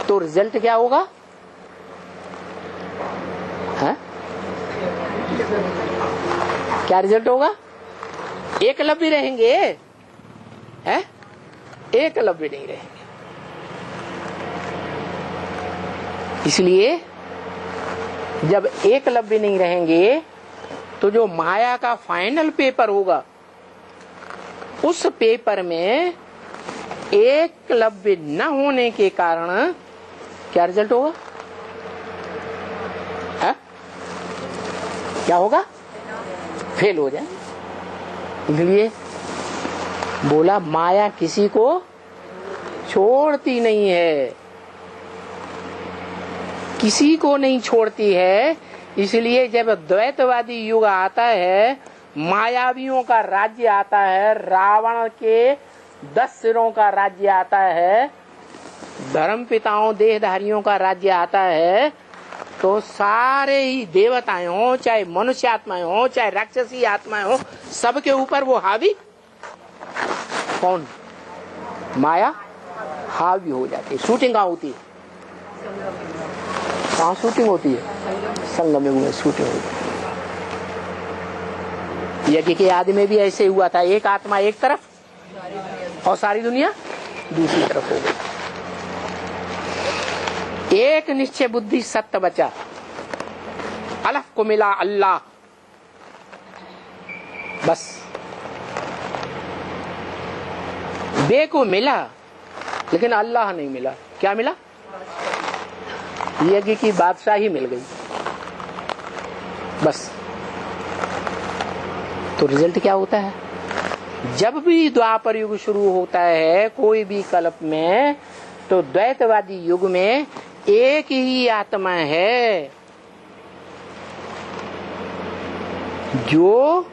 तो रिजल्ट क्या होगा? है? क्या रिजल्ट होगा? एकलव्य रहेंगे, है? एकलव्य नहीं रहेंगे। इसलिए जब एकलव्य नहीं रहेंगे तो जो माया का फाइनल पेपर होगा उस पेपर में एकलव्य न होने के कारण क्या रिजल्ट होगा? है? क्या होगा? फेल हो जाए। इसलिए बोला माया किसी को छोड़ती नहीं है, किसी को नहीं छोड़ती है। इसलिए जब द्वैतवादी युग आता है, मायावियों का राज्य आता है, रावण के 10 सिरों का राज्य आता है, धर्म पिताओं देहधारियों का राज्य आता है, तो सारे ही देवताएं हो, चाहे मनुष्य आत्माएं हो, चाहे राक्षसी आत्माएं हो, सबके ऊपर वो हावी कौन? माया हावी हो जाती है। शूटिंग कहाँ होती है? कहाँ शूटिंग होती है? संगम में शूटिंग होती है। यज्ञ के आदि में भी ऐसे हुआ था, एक आत्मा एक तरफ और सारी दुनिया दूसरी तरफ हो गई। एक निश्चय बुद्धि सत्य बचा, अलफ को मिला अल्लाह, बस बे को मिला लेकिन अल्लाह नहीं मिला। क्या मिला? यज्ञ की बादशाही मिल गई, बस। तो रिजल्ट क्या होता है? जब भी द्वापर युग शुरू होता है कोई भी कल्प में, तो द्वैतवादी युग में एक ही आत्मा है जो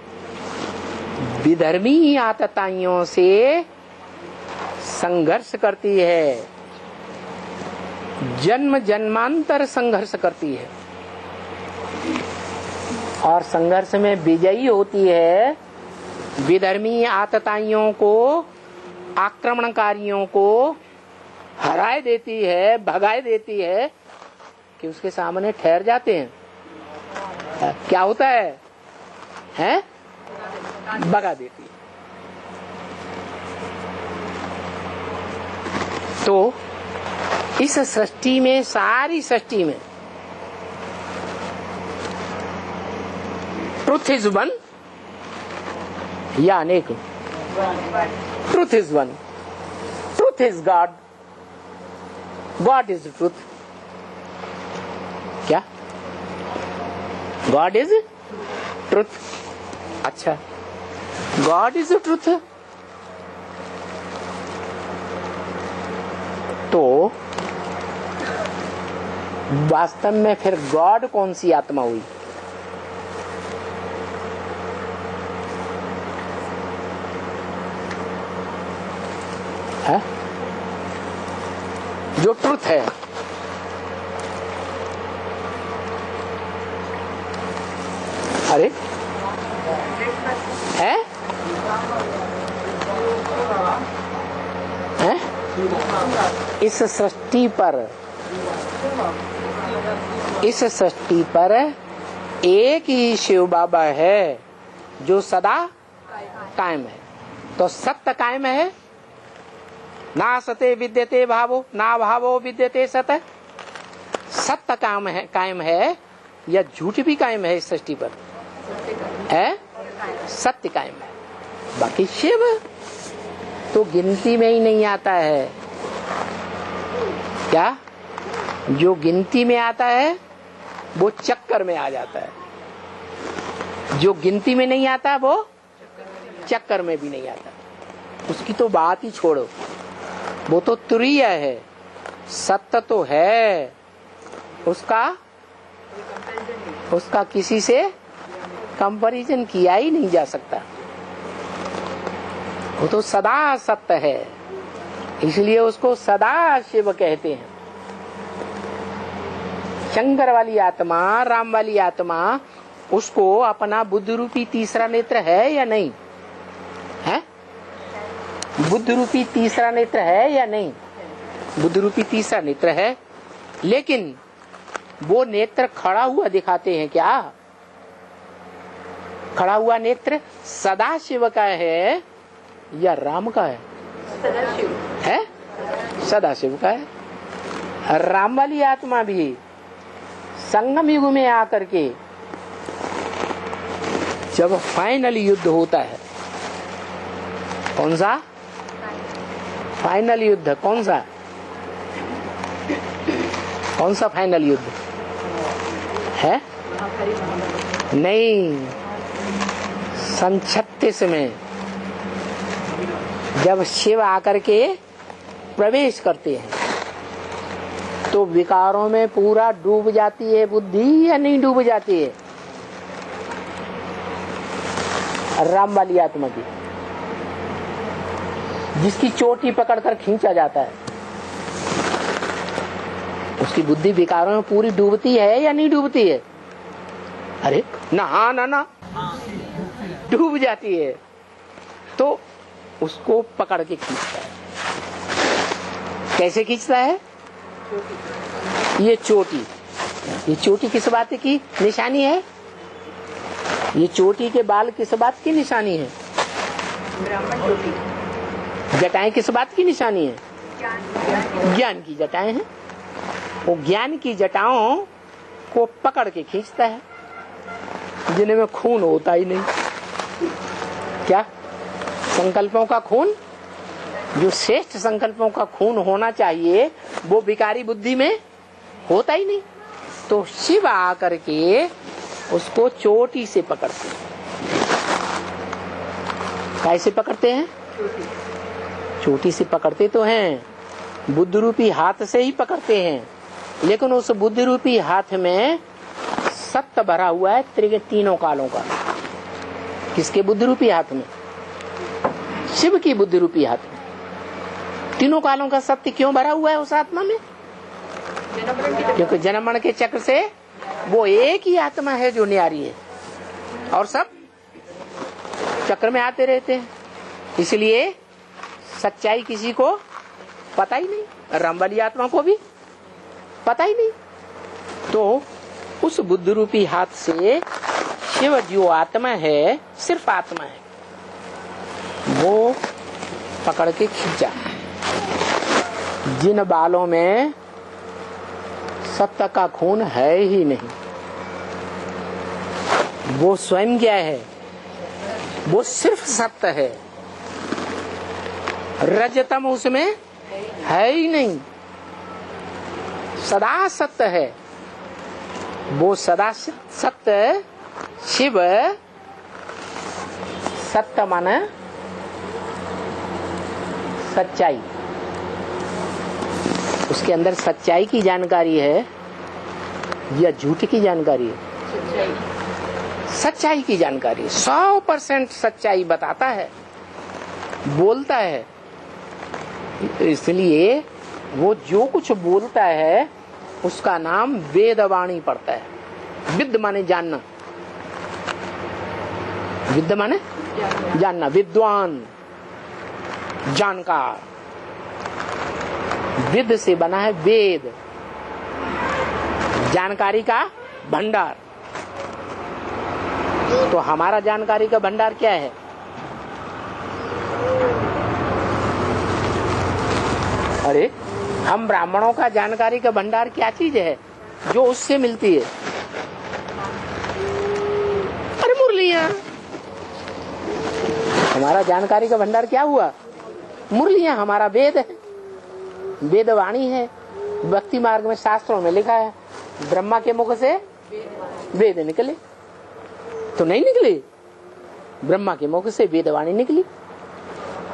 विधर्मी आतताइयों से संघर्ष करती है, जन्म जन्मांतर संघर्ष करती है और संघर्ष में विजयी होती है। विधर्मी आतताइयों को, आक्रमणकारियों को हराए देती है, भगाए देती है कि उसके सामने ठहर जाते हैं। क्या होता है? हैं? भगा देती है। तो इस सृष्टि में, सारी सृष्टि में ट्रुथ इज वन या अनेक? Truth is one, truth is God, God is truth. क्या? God is truth. अच्छा, गॉड इज ट्रुथ, तो वास्तव में फिर गॉड कौन सी आत्मा हुई? है? जो ट्रुथ है, अरे है? है? इस सृष्टि पर एक ही शिव बाबा है जो सदा कायम है। तो सत्य कायम है, ना सते विद्यते भावो, ना भावो विद्यते सत। सत्य कायम है या झूठ भी कायम है इस सृष्टि पर? है? सत्य कायम है। बाकी शिव तो गिनती में ही नहीं आता है। क्या? जो गिनती में आता है वो चक्कर में आ जाता है, जो गिनती में नहीं आता वो चक्कर में भी नहीं आता। उसकी तो बात ही छोड़ो, वो तो तुरीय है। सत्य तो है, उसका किसी से कंपैरिजन किया ही नहीं जा सकता। वो तो सदा सत्य है, इसलिए उसको सदा शिव कहते हैं। शंकर वाली आत्मा, राम वाली आत्मा, उसको अपना बुद्ध रूपी तीसरा नेत्र है या नहीं है? बुद्ध रूपी तीसरा नेत्र है या नहीं? बुद्ध रूपी तीसरा नेत्र है, लेकिन वो नेत्र खड़ा हुआ दिखाते हैं क्या? खड़ा हुआ नेत्र सदा शिव का है या राम का है? है? सदा शिव का है। राम वाली आत्मा भी संगम युग में आकर के जब फाइनल युद्ध होता है, कौन सा फाइनल युद्ध, कौन सा फाइनल युद्ध है? नहीं, सन 36 में जब शिव आकर के प्रवेश करते हैं तो विकारों में पूरा डूब जाती है बुद्धि या नहीं डूब जाती है? राम वाली आत्मा की, जिसकी चोटी पकड़कर खींचा जाता है, उसकी बुद्धि विकारों में पूरी डूबती है या नहीं डूबती है? अरे ना ना ना, डूब जाती है। तो उसको पकड़ के खींचता है। कैसे खींचता है? ये चोटी किस बात की निशानी है? ये चोटी के बाल किस बात की निशानी है? जटाएं किस बात की निशानी है? ज्ञान की जटाएं हैं। वो ज्ञान की जटाओं को पकड़ के खींचता है, जिनमें खून होता ही नहीं। क्या? संकल्पों का खून, जो श्रेष्ठ संकल्पों का खून होना चाहिए, वो विकारी बुद्धि में होता ही नहीं। तो शिव आकर के उसको चोटी से पकड़ते हैं। कैसे पकड़ते हैं? चोटी से पकड़ते तो हैं, बुद्ध रूपी हाथ से ही पकड़ते हैं, लेकिन उस बुद्ध रूपी हाथ में सत्य भरा हुआ है तीनों कालों का। किसके बुद्ध रूपी हाथ में? शिव की बुद्ध रूपी हाथ में। तीनों कालों का सत्य क्यों भरा हुआ है उस आत्मा में? क्योंकि जन्म मरण के चक्र से वो एक ही आत्मा है जो न्यारी है, और सब चक्र में आते रहते हैं। इसलिए सच्चाई किसी को पता ही नहीं, राम वाली आत्मा को भी पता ही नहीं। तो उस बुद्ध रूपी हाथ से शिव जो आत्मा है, सिर्फ आत्मा है, वो पकड़ के खींचा। जिन बालों में सत्य का खून है ही नहीं, वो स्वयं क्या है? वो सिर्फ सत्य है। रजतम उसमें है ही नहीं, सदा सत्य है। वो सदा सत्य शिव, सत्य माने सच्चाई। उसके अंदर सच्चाई की जानकारी है या झूठ की जानकारी है? सच्चाई की जानकारी। 100% सच्चाई बताता है, बोलता है। इसलिए वो जो कुछ बोलता है उसका नाम वेदवाणी पड़ता है। विद्ध माने जानना, विद्ध माने जानना, विद्वान, जानकार। विद्ध से बना है वेद, जानकारी का भंडार। तो हमारा जानकारी का भंडार क्या है? अरे हम ब्राह्मणों का जानकारी का भंडार क्या चीज है जो उससे मिलती है? अरे मुरलियां। हमारा जानकारी का भंडार क्या हुआ? मुरलियां। हमारा वेद है, वेदवाणी है। भक्ति मार्ग में शास्त्रों में लिखा है, ब्रह्मा के मुख से वेद निकले। तो नहीं निकले, ब्रह्मा के मुख से वेदवाणी निकली।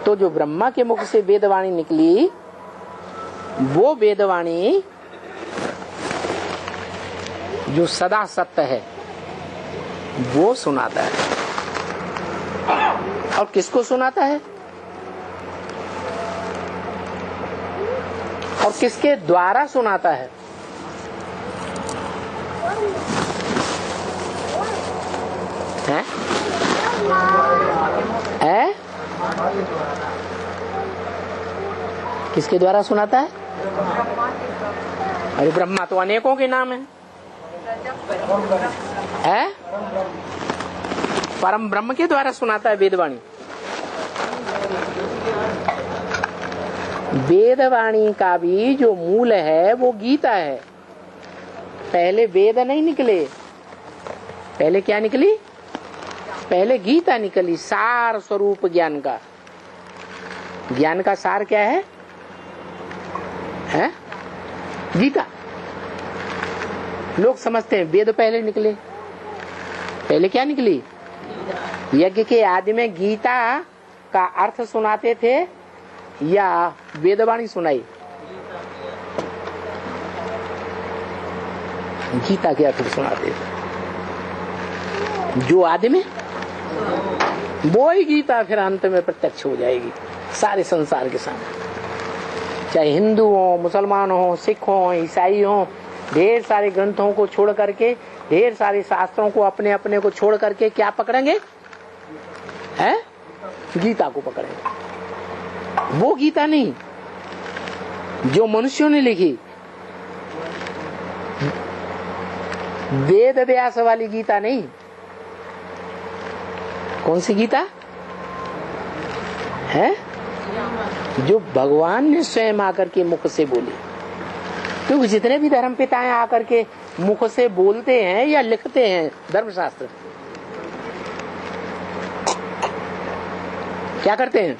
तो जो ब्रह्मा के मुख से वेदवाणी निकली, वो वेदवाणी जो सदा सत्य है, वो सुनाता है। और किसको सुनाता है? और किसके द्वारा सुनाता है? हैं? हैं? किसके द्वारा सुनाता है? अरे ब्रह्मा तो अनेकों के नाम है? परम ब्रह्म के द्वारा सुनाता है वेदवाणी। वेदवाणी का भी जो मूल है वो गीता है। पहले वेद नहीं निकले, पहले क्या निकली? पहले गीता निकली, सार स्वरूप ज्ञान का। ज्ञान का सार क्या है? गीता। लोग समझते हैं वेद पहले निकले, पहले क्या निकली? यज्ञ के आदि में गीता का अर्थ सुनाते थे या वेदवाणी सुनाई? गीता के अर्थ सुनाते थे जो आदि में, वो ही गीता फिर अंत में प्रत्यक्ष हो जाएगी सारे संसार के सामने। चाहे हिंदू हो, मुसलमान हो, सिख हो, ईसाई हो, ढेर सारे ग्रंथों को छोड़ करके, ढेर सारे शास्त्रों को अपने अपने को छोड़ करके क्या पकड़ेंगे? है गीता को पकड़ेंगे। वो गीता नहीं जो मनुष्यों ने लिखी, वेद व्यास वाली गीता नहीं। कौन सी गीता है? जो भगवान ने स्वयं आकर के मुख से बोली। क्योंकि जितने भी धर्म पिताएं आकर के मुख से बोलते हैं या लिखते हैं धर्मशास्त्र, क्या करते हैं?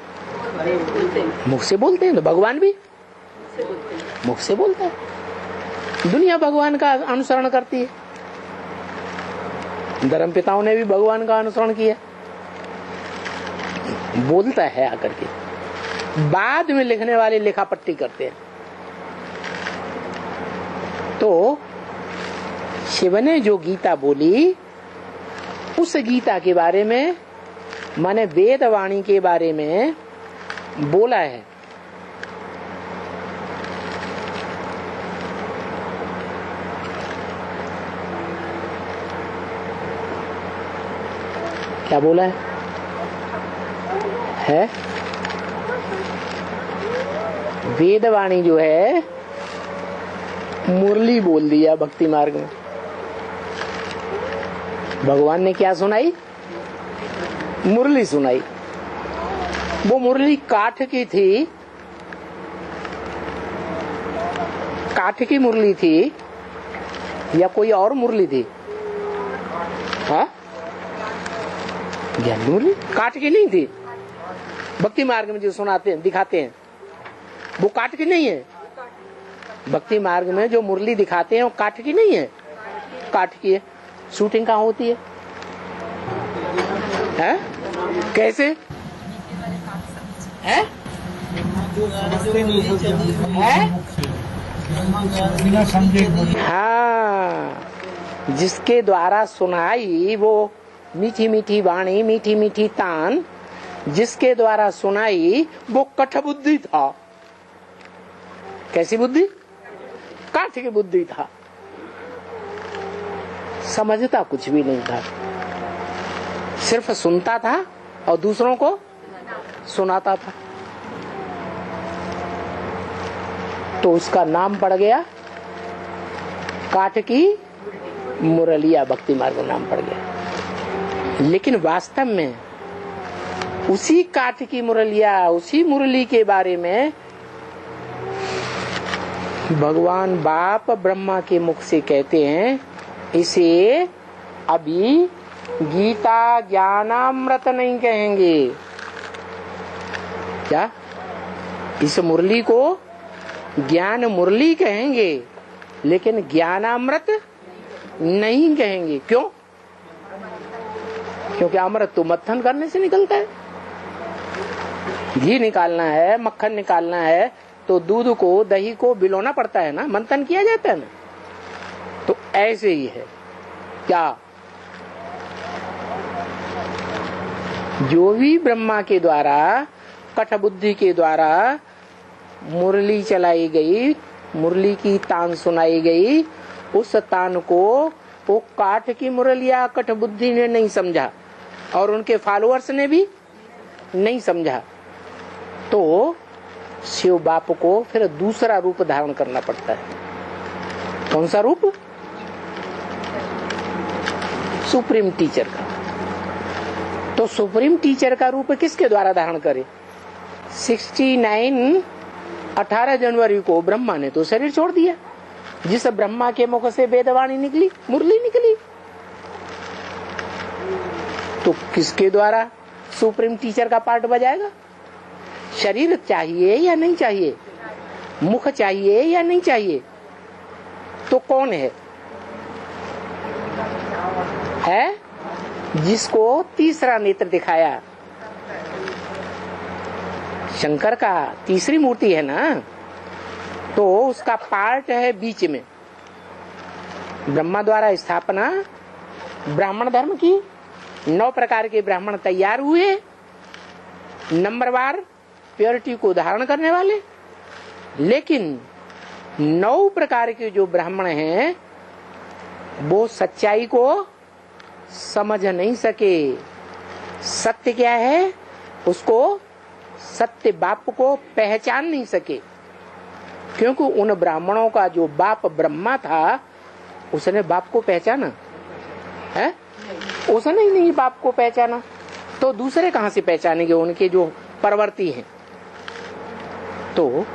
मुख से बोलते हैं। तो भगवान भी मुख से बोलता है। दुनिया भगवान का अनुसरण करती है, धर्म पिताओं ने भी भगवान का अनुसरण किया। बोलता है आकर के, बाद में लिखने वाले लिखा पट्टी करते हैं। तो शिव ने जो गीता बोली, उस गीता के बारे में, माने वेदवाणी के बारे में बोला है। क्या बोला है? वेदवाणी जो है मुरली बोल दिया भक्ति मार्ग में। भगवान ने क्या सुनाई? मुरली सुनाई। वो मुरली काठ की थी, काठ की मुरली थी या कोई और मुरली थी? हाँ, ज्ञान मुरली काठ की नहीं थी। भक्ति मार्ग में जो सुनाते हैं, दिखाते हैं, वो काठ की नहीं है। भक्ति मार्ग में जो मुरली दिखाते हैं वो काठ की नहीं है, काठ की है। शूटिंग कहाँ होती है? कैसे है? हाँ, जिसके द्वारा सुनाई वो मीठी मीठी वाणी, मीठी मीठी तान, जिसके द्वारा सुनाई वो कठ बुद्धि था। कैसी बुद्धि? काठ की बुद्धि था। समझता कुछ भी नहीं था, सिर्फ सुनता था और दूसरों को सुनाता था। तो उसका नाम पड़ गया काठ की मुरलिया, भक्ति मार्ग नाम पड़ गया। लेकिन वास्तव में उसी काठ की मुरलिया, उसी मुरली के बारे में भगवान बाप ब्रह्मा के मुख से कहते हैं, इसे अभी गीता ज्ञानामृत नहीं कहेंगे। क्या? इस मुरली को ज्ञान मुरली कहेंगे, लेकिन ज्ञानामृत नहीं कहेंगे। क्यों? क्योंकि अमृत तो मत्थन करने से निकलता है। घी निकालना है, मक्खन निकालना है तो दूध को, दही को बिलोना पड़ता है ना, मंथन किया जाता है ना। तो ऐसे ही है। क्या? जो भी ब्रह्मा के द्वारा, कठ बुद्धि के द्वारा मुरली चलाई गई, मुरली की तान सुनाई गई, उस तान को वो काठ की मुरलिया कठ बुद्धि ने नहीं समझा और उनके फॉलोअर्स ने भी नहीं समझा। तो शिव बाप को फिर दूसरा रूप धारण करना पड़ता है। कौन सा रूप? सुप्रीम टीचर का। तो सुप्रीम टीचर का रूप किसके द्वारा धारण करे? 69 18 जनवरी को ब्रह्मा ने तो शरीर छोड़ दिया, जिस ब्रह्मा के मुख से वेदवाणी निकली, मुरली निकली, तो किसके द्वारा सुप्रीम टीचर का पार्ट बजाएगा? शरीर चाहिए या नहीं चाहिए? मुख चाहिए या नहीं चाहिए? तो कौन है जिसको तीसरा नेत्र दिखाया? शंकर का तीसरी मूर्ति है ना, तो उसका पार्ट है बीच में। ब्रह्मा द्वारा स्थापना ब्राह्मण धर्म की, 9 प्रकार के ब्राह्मण तैयार हुए, नंबरवार प्योरिटी को धारण करने वाले। लेकिन 9 प्रकार के जो ब्राह्मण हैं वो सच्चाई को समझ नहीं सके। सत्य क्या है उसको, सत्य बाप को पहचान नहीं सके, क्योंकि उन ब्राह्मणों का जो बाप ब्रह्मा था उसने बाप को पहचाना है? उसने ही नहीं बाप को पहचाना, तो दूसरे कहां से पहचानेंगे उनके जो परवर्ती हैं? तो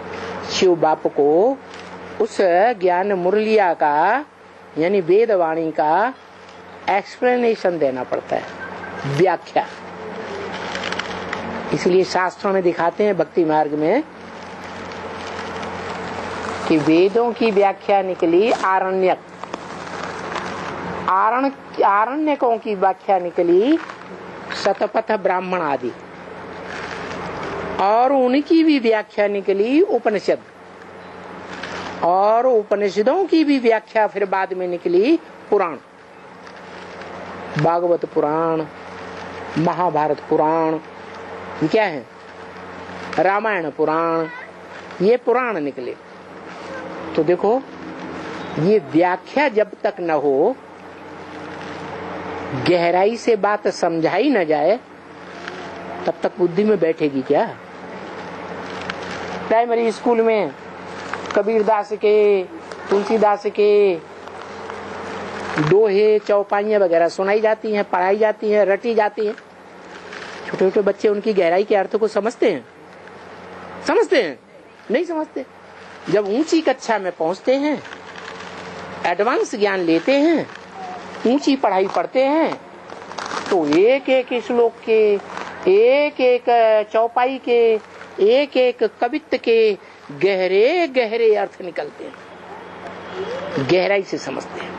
शिव बाप को उस ज्ञान मुरलिया का यानी वेदवाणी का एक्सप्लेनेशन देना पड़ता है, व्याख्या। इसलिए शास्त्रों में दिखाते हैं भक्ति मार्ग में कि वेदों की व्याख्या निकली आरण्यक, आरण्यकों की व्याख्या निकली शतपथ ब्राह्मण आदि, और उनकी भी व्याख्या निकली उपनिषद, और उपनिषदों की भी व्याख्या फिर बाद में निकली पुराण, भागवत पुराण, महाभारत पुराण, क्या है रामायण पुराण, ये पुराण निकले। तो देखो ये व्याख्या जब तक न हो, गहराई से बात समझाई न जाए, तब तक बुद्धि में बैठेगी क्या? प्राइमरी स्कूल में कबीरदास के, तुलसीदास के दोहे चौपाइयां वगैरह सुनाई जाती हैं, पढ़ाई जाती हैं, रटी जाती हैं। छोटे छोटे बच्चे उनकी गहराई के अर्थ को समझते हैं? समझते हैं? नहीं समझते। जब ऊंची कक्षा में पहुंचते हैं, एडवांस ज्ञान लेते हैं, ऊंची पढ़ाई पढ़ते हैं, तो एक एक श्लोक के, एक एक चौपाई के, एक एक कवित्त के गहरे गहरे अर्थ निकलते हैं, गहराई से समझते हैं।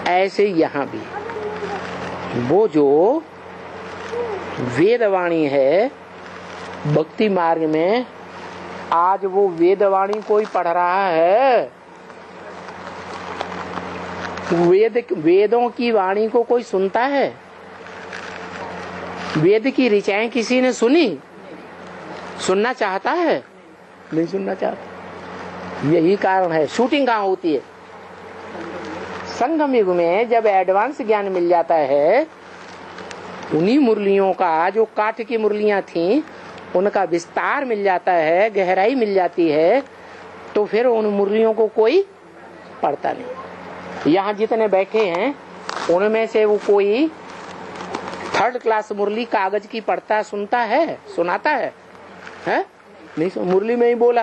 ऐसे यहाँ भी वो जो वेदवाणी है भक्ति मार्ग में, आज वो वेदवाणी कोई पढ़ रहा है? वेदों की वाणी को कोई सुनता है? वेद की ऋचाएं किसी ने सुनी? सुनना चाहता है? नहीं सुनना चाहता। यही कारण है शूटिंग कहाँ होती है? संगम युग में जब एडवांस ज्ञान मिल जाता है, उन्हीं मुरलियों का, जो काठ की मुरलियां थीं, उनका विस्तार मिल जाता है, गहराई मिल जाती है, तो फिर उन मुरलियों को कोई पढ़ता नहीं। यहाँ जितने बैठे हैं उनमें से वो कोई 3rd क्लास मुरली कागज की पढ़ता, सुनता है, सुनाता है? नहीं, मुरली में ही बोला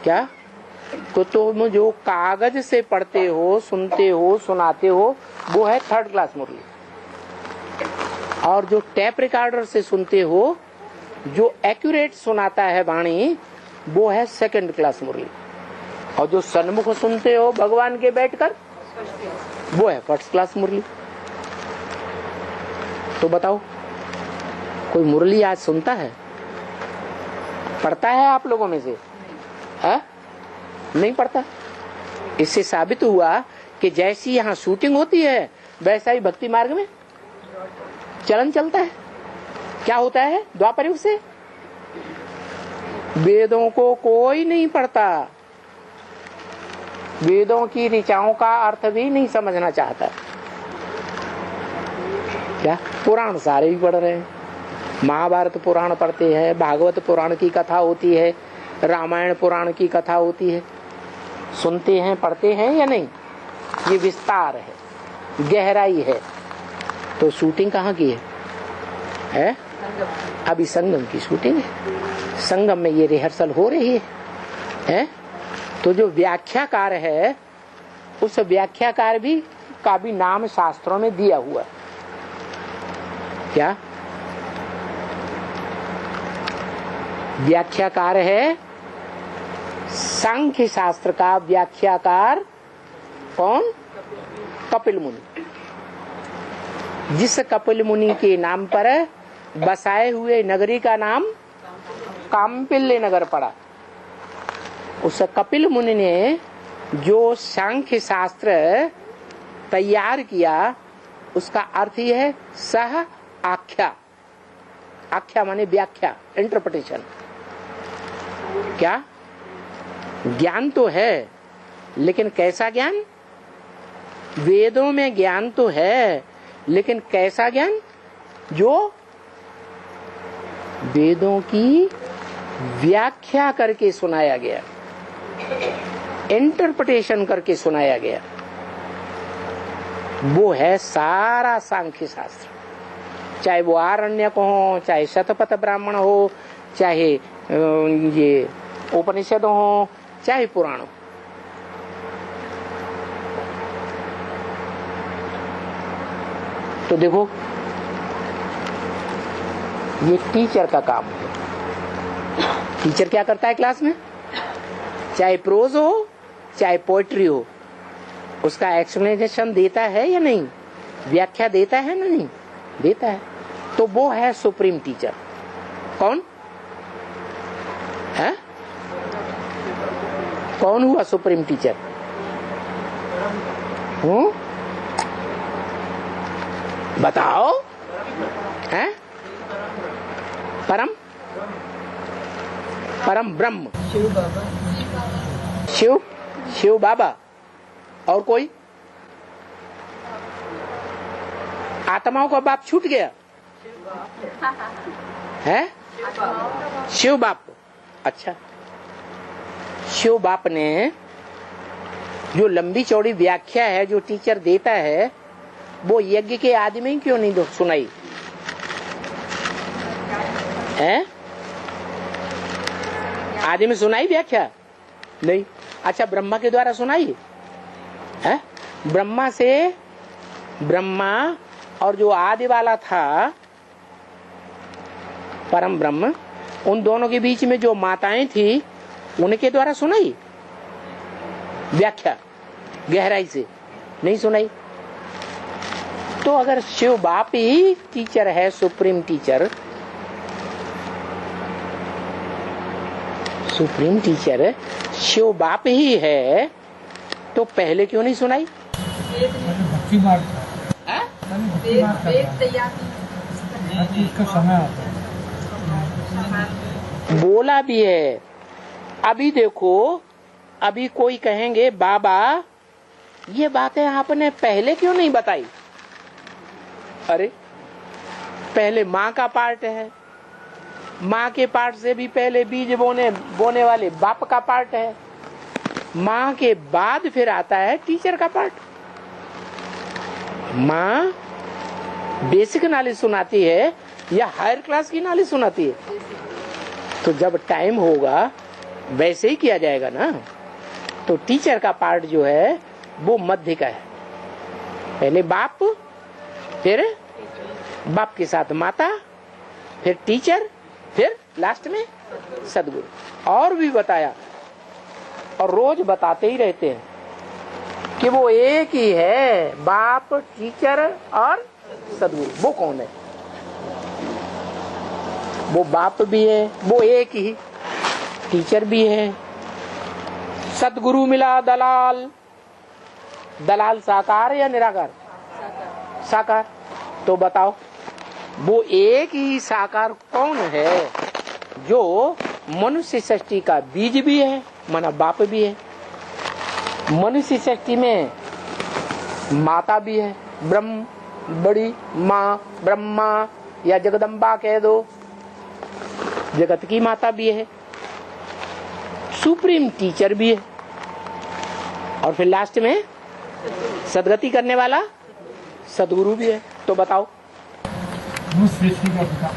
क्या? तो तुम जो कागज से पढ़ते हो, सुनते हो, सुनाते हो, वो है 3rd क्लास मुरली। और जो टेप रिकॉर्डर से सुनते हो, जो एक्यूरेट सुनाता है वाणी, वो है 2nd क्लास मुरली। और जो सन्मुख सुनते हो भगवान के बैठकर, वो है 1st क्लास मुरली। तो बताओ कोई मुरली आज सुनता है, पढ़ता है आप लोगों में से? नहीं पढ़ता। इससे साबित हुआ कि जैसी यहाँ शूटिंग होती है, वैसा ही भक्ति मार्ग में चलन चलता है। क्या होता है द्वापर युग से? वेदों को कोई नहीं पढ़ता, वेदों की ऋचाओं का अर्थ भी नहीं समझना चाहता। क्या पुराण सारे भी पढ़ रहे हैं, महाभारत पुराण पढ़ते हैं, भागवत पुराण की कथा होती है, रामायण पुराण की कथा होती है, सुनते हैं, पढ़ते हैं या नहीं? ये विस्तार है, गहराई है। तो शूटिंग कहाँ की है? अभी संगम की शूटिंग है, संगम में ये रिहर्सल हो रही है, हैं? तो जो व्याख्याकार है उस व्याख्याकार भी का भी नाम शास्त्रों में दिया हुआ। क्या व्याख्याकार है? सांख्य शास्त्र का व्याख्याकार कौन? कपिल मुनि। जिस कपिल मुनि के नाम पर बसाए हुए नगरी का नाम काम्पिल्य नगर पड़ा, उस कपिल मुनि ने जो सांख्य शास्त्र तैयार किया उसका अर्थ यह है सह आख्या। आख्या माने व्याख्या, इंटरप्रिटेशन। क्या ज्ञान तो है, लेकिन कैसा ज्ञान? वेदों में ज्ञान तो है, लेकिन कैसा ज्ञान? जो वेदों की व्याख्या करके सुनाया गया, इंटरप्रिटेशन करके सुनाया गया, वो है सारा सांख्य शास्त्र। चाहे वो आरण्यक हो, चाहे शतपथ ब्राह्मण हो, चाहे ये उपनिषद हो, चाहे पुराण हो। तो देखो ये टीचर का काम है। टीचर क्या करता है क्लास में? चाहे प्रोज हो चाहे पोएट्री हो, उसका एक्सप्लेनेशन देता है या नहीं? व्याख्या देता है ना? नहीं देता है। तो वो है सुप्रीम टीचर। कौन है? कौन हुआ सुप्रीम टीचर? बताओ। है परम परम ब्रह्म शिव बाबा। और कोई? आत्माओं का बाप छूट गया है? शिव बाप। अच्छा, शिव बाप ने जो लंबी चौड़ी व्याख्या है जो टीचर देता है, वो यज्ञ के आदि में क्यों नहीं सुनाई है? आदि में सुनाई व्याख्या? नहीं। अच्छा, ब्रह्मा के द्वारा सुनाई है? ब्रह्मा से, ब्रह्मा और जो आदि वाला था परम ब्रह्म, उन दोनों के बीच में जो माताएं थी उनके द्वारा सुनाई व्याख्या गहराई से? नहीं सुनाई। तो अगर शिव बाप ही टीचर है, supreme teacher, supreme teacher Shiv बाप ही है, तो पहले क्यों नहीं सुनाई?
भक्ति मार्ग का समय आता है।
बोला भी है। अभी देखो, अभी कोई कहेंगे बाबा ये बातें आपने पहले क्यों नहीं बताई? अरे पहले माँ का पार्ट है, माँ के पार्ट से भी पहले बीज बोने वाले बाप का पार्ट है, माँ के बाद फिर आता है टीचर का पार्ट। माँ बेसिक नॉलेज सुनाती है या हायर क्लास की नॉलेज सुनाती है? तो जब टाइम होगा वैसे ही किया जाएगा ना। तो टीचर का पार्ट जो है वो मध्य का है। पहले बाप, फिर बाप के साथ माता, फिर टीचर, फिर लास्ट में सदगुरु। और भी बताया और रोज बताते ही रहते हैं कि वो एक ही है, बाप, टीचर और सदगुरु। वो कौन है? वो बाप भी है, वो एक ही, टीचर भी है, सदगुरु मिला दलाल। दलाल साकार या निराकार? साकार। तो बताओ वो एक ही साकार कौन है जो मनुष्य सृष्टि का बीज भी है, माना बाप भी है। मनुष्य सृष्टि में माता भी है, ब्रह्म, बड़ी माँ, ब्रह्मा या जगदम्बा कह दो, जगत की माता भी है, सुप्रीम टीचर भी है, और फिर लास्ट में सदगति करने वाला सदगुरु भी है। तो बताओ
सृष्टि का पिता।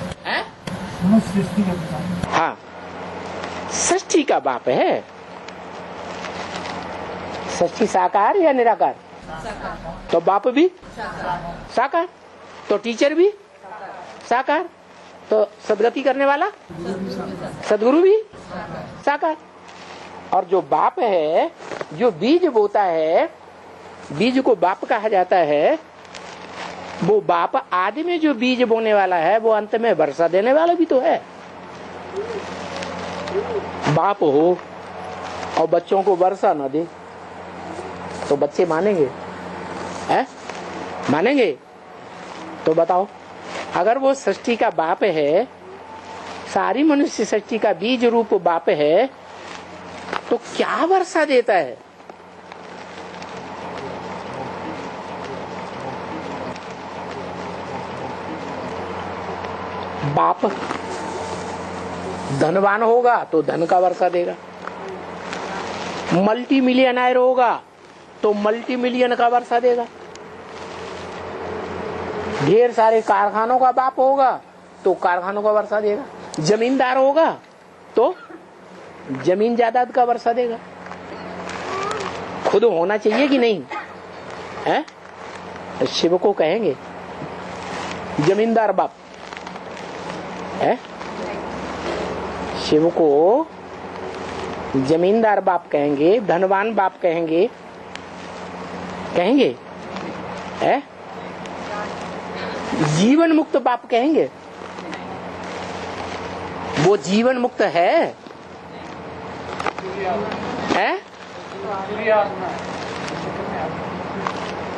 मनुष्य सृष्टि का पिता।
हाँ, सृष्टि का बाप है। सृष्टि साकार या निराकार? तो बाप भी साकार, तो टीचर भी साकार, तो सदगति करने वाला सदगुरु भी साकार। और जो बाप है, जो बीज बोता है, बीज को बाप कहा जाता है, वो बाप आदि में जो बीज बोने वाला है, वो अंत में वर्षा देने वाला भी तो है। बाप हो और बच्चों को वर्षा न दे तो बच्चे मानेंगे? है मानेंगे? तो बताओ, अगर वो सृष्टि का बाप है, सारी मनुष्य सृष्टि का बीज रूप बाप है, तो क्या वर्षा देता है? बाप धनवान होगा तो धन का वर्षा देगा, मल्टी मिलियनर होगा तो मल्टी मिलियन का वर्षा देगा, ढेर सारे कारखानों का बाप होगा तो कारखानों का वर्षा देगा, जमींदार होगा तो जमीन जायदाद का वर्षा देगा। खुद होना चाहिए कि नहीं है? शिव को कहेंगे जमींदार बाप है, शिव को जमींदार बाप कहेंगे, धनवान बाप कहेंगे, कहेंगे है? जीवन मुक्त बाप कहेंगे? वो जीवन मुक्त है?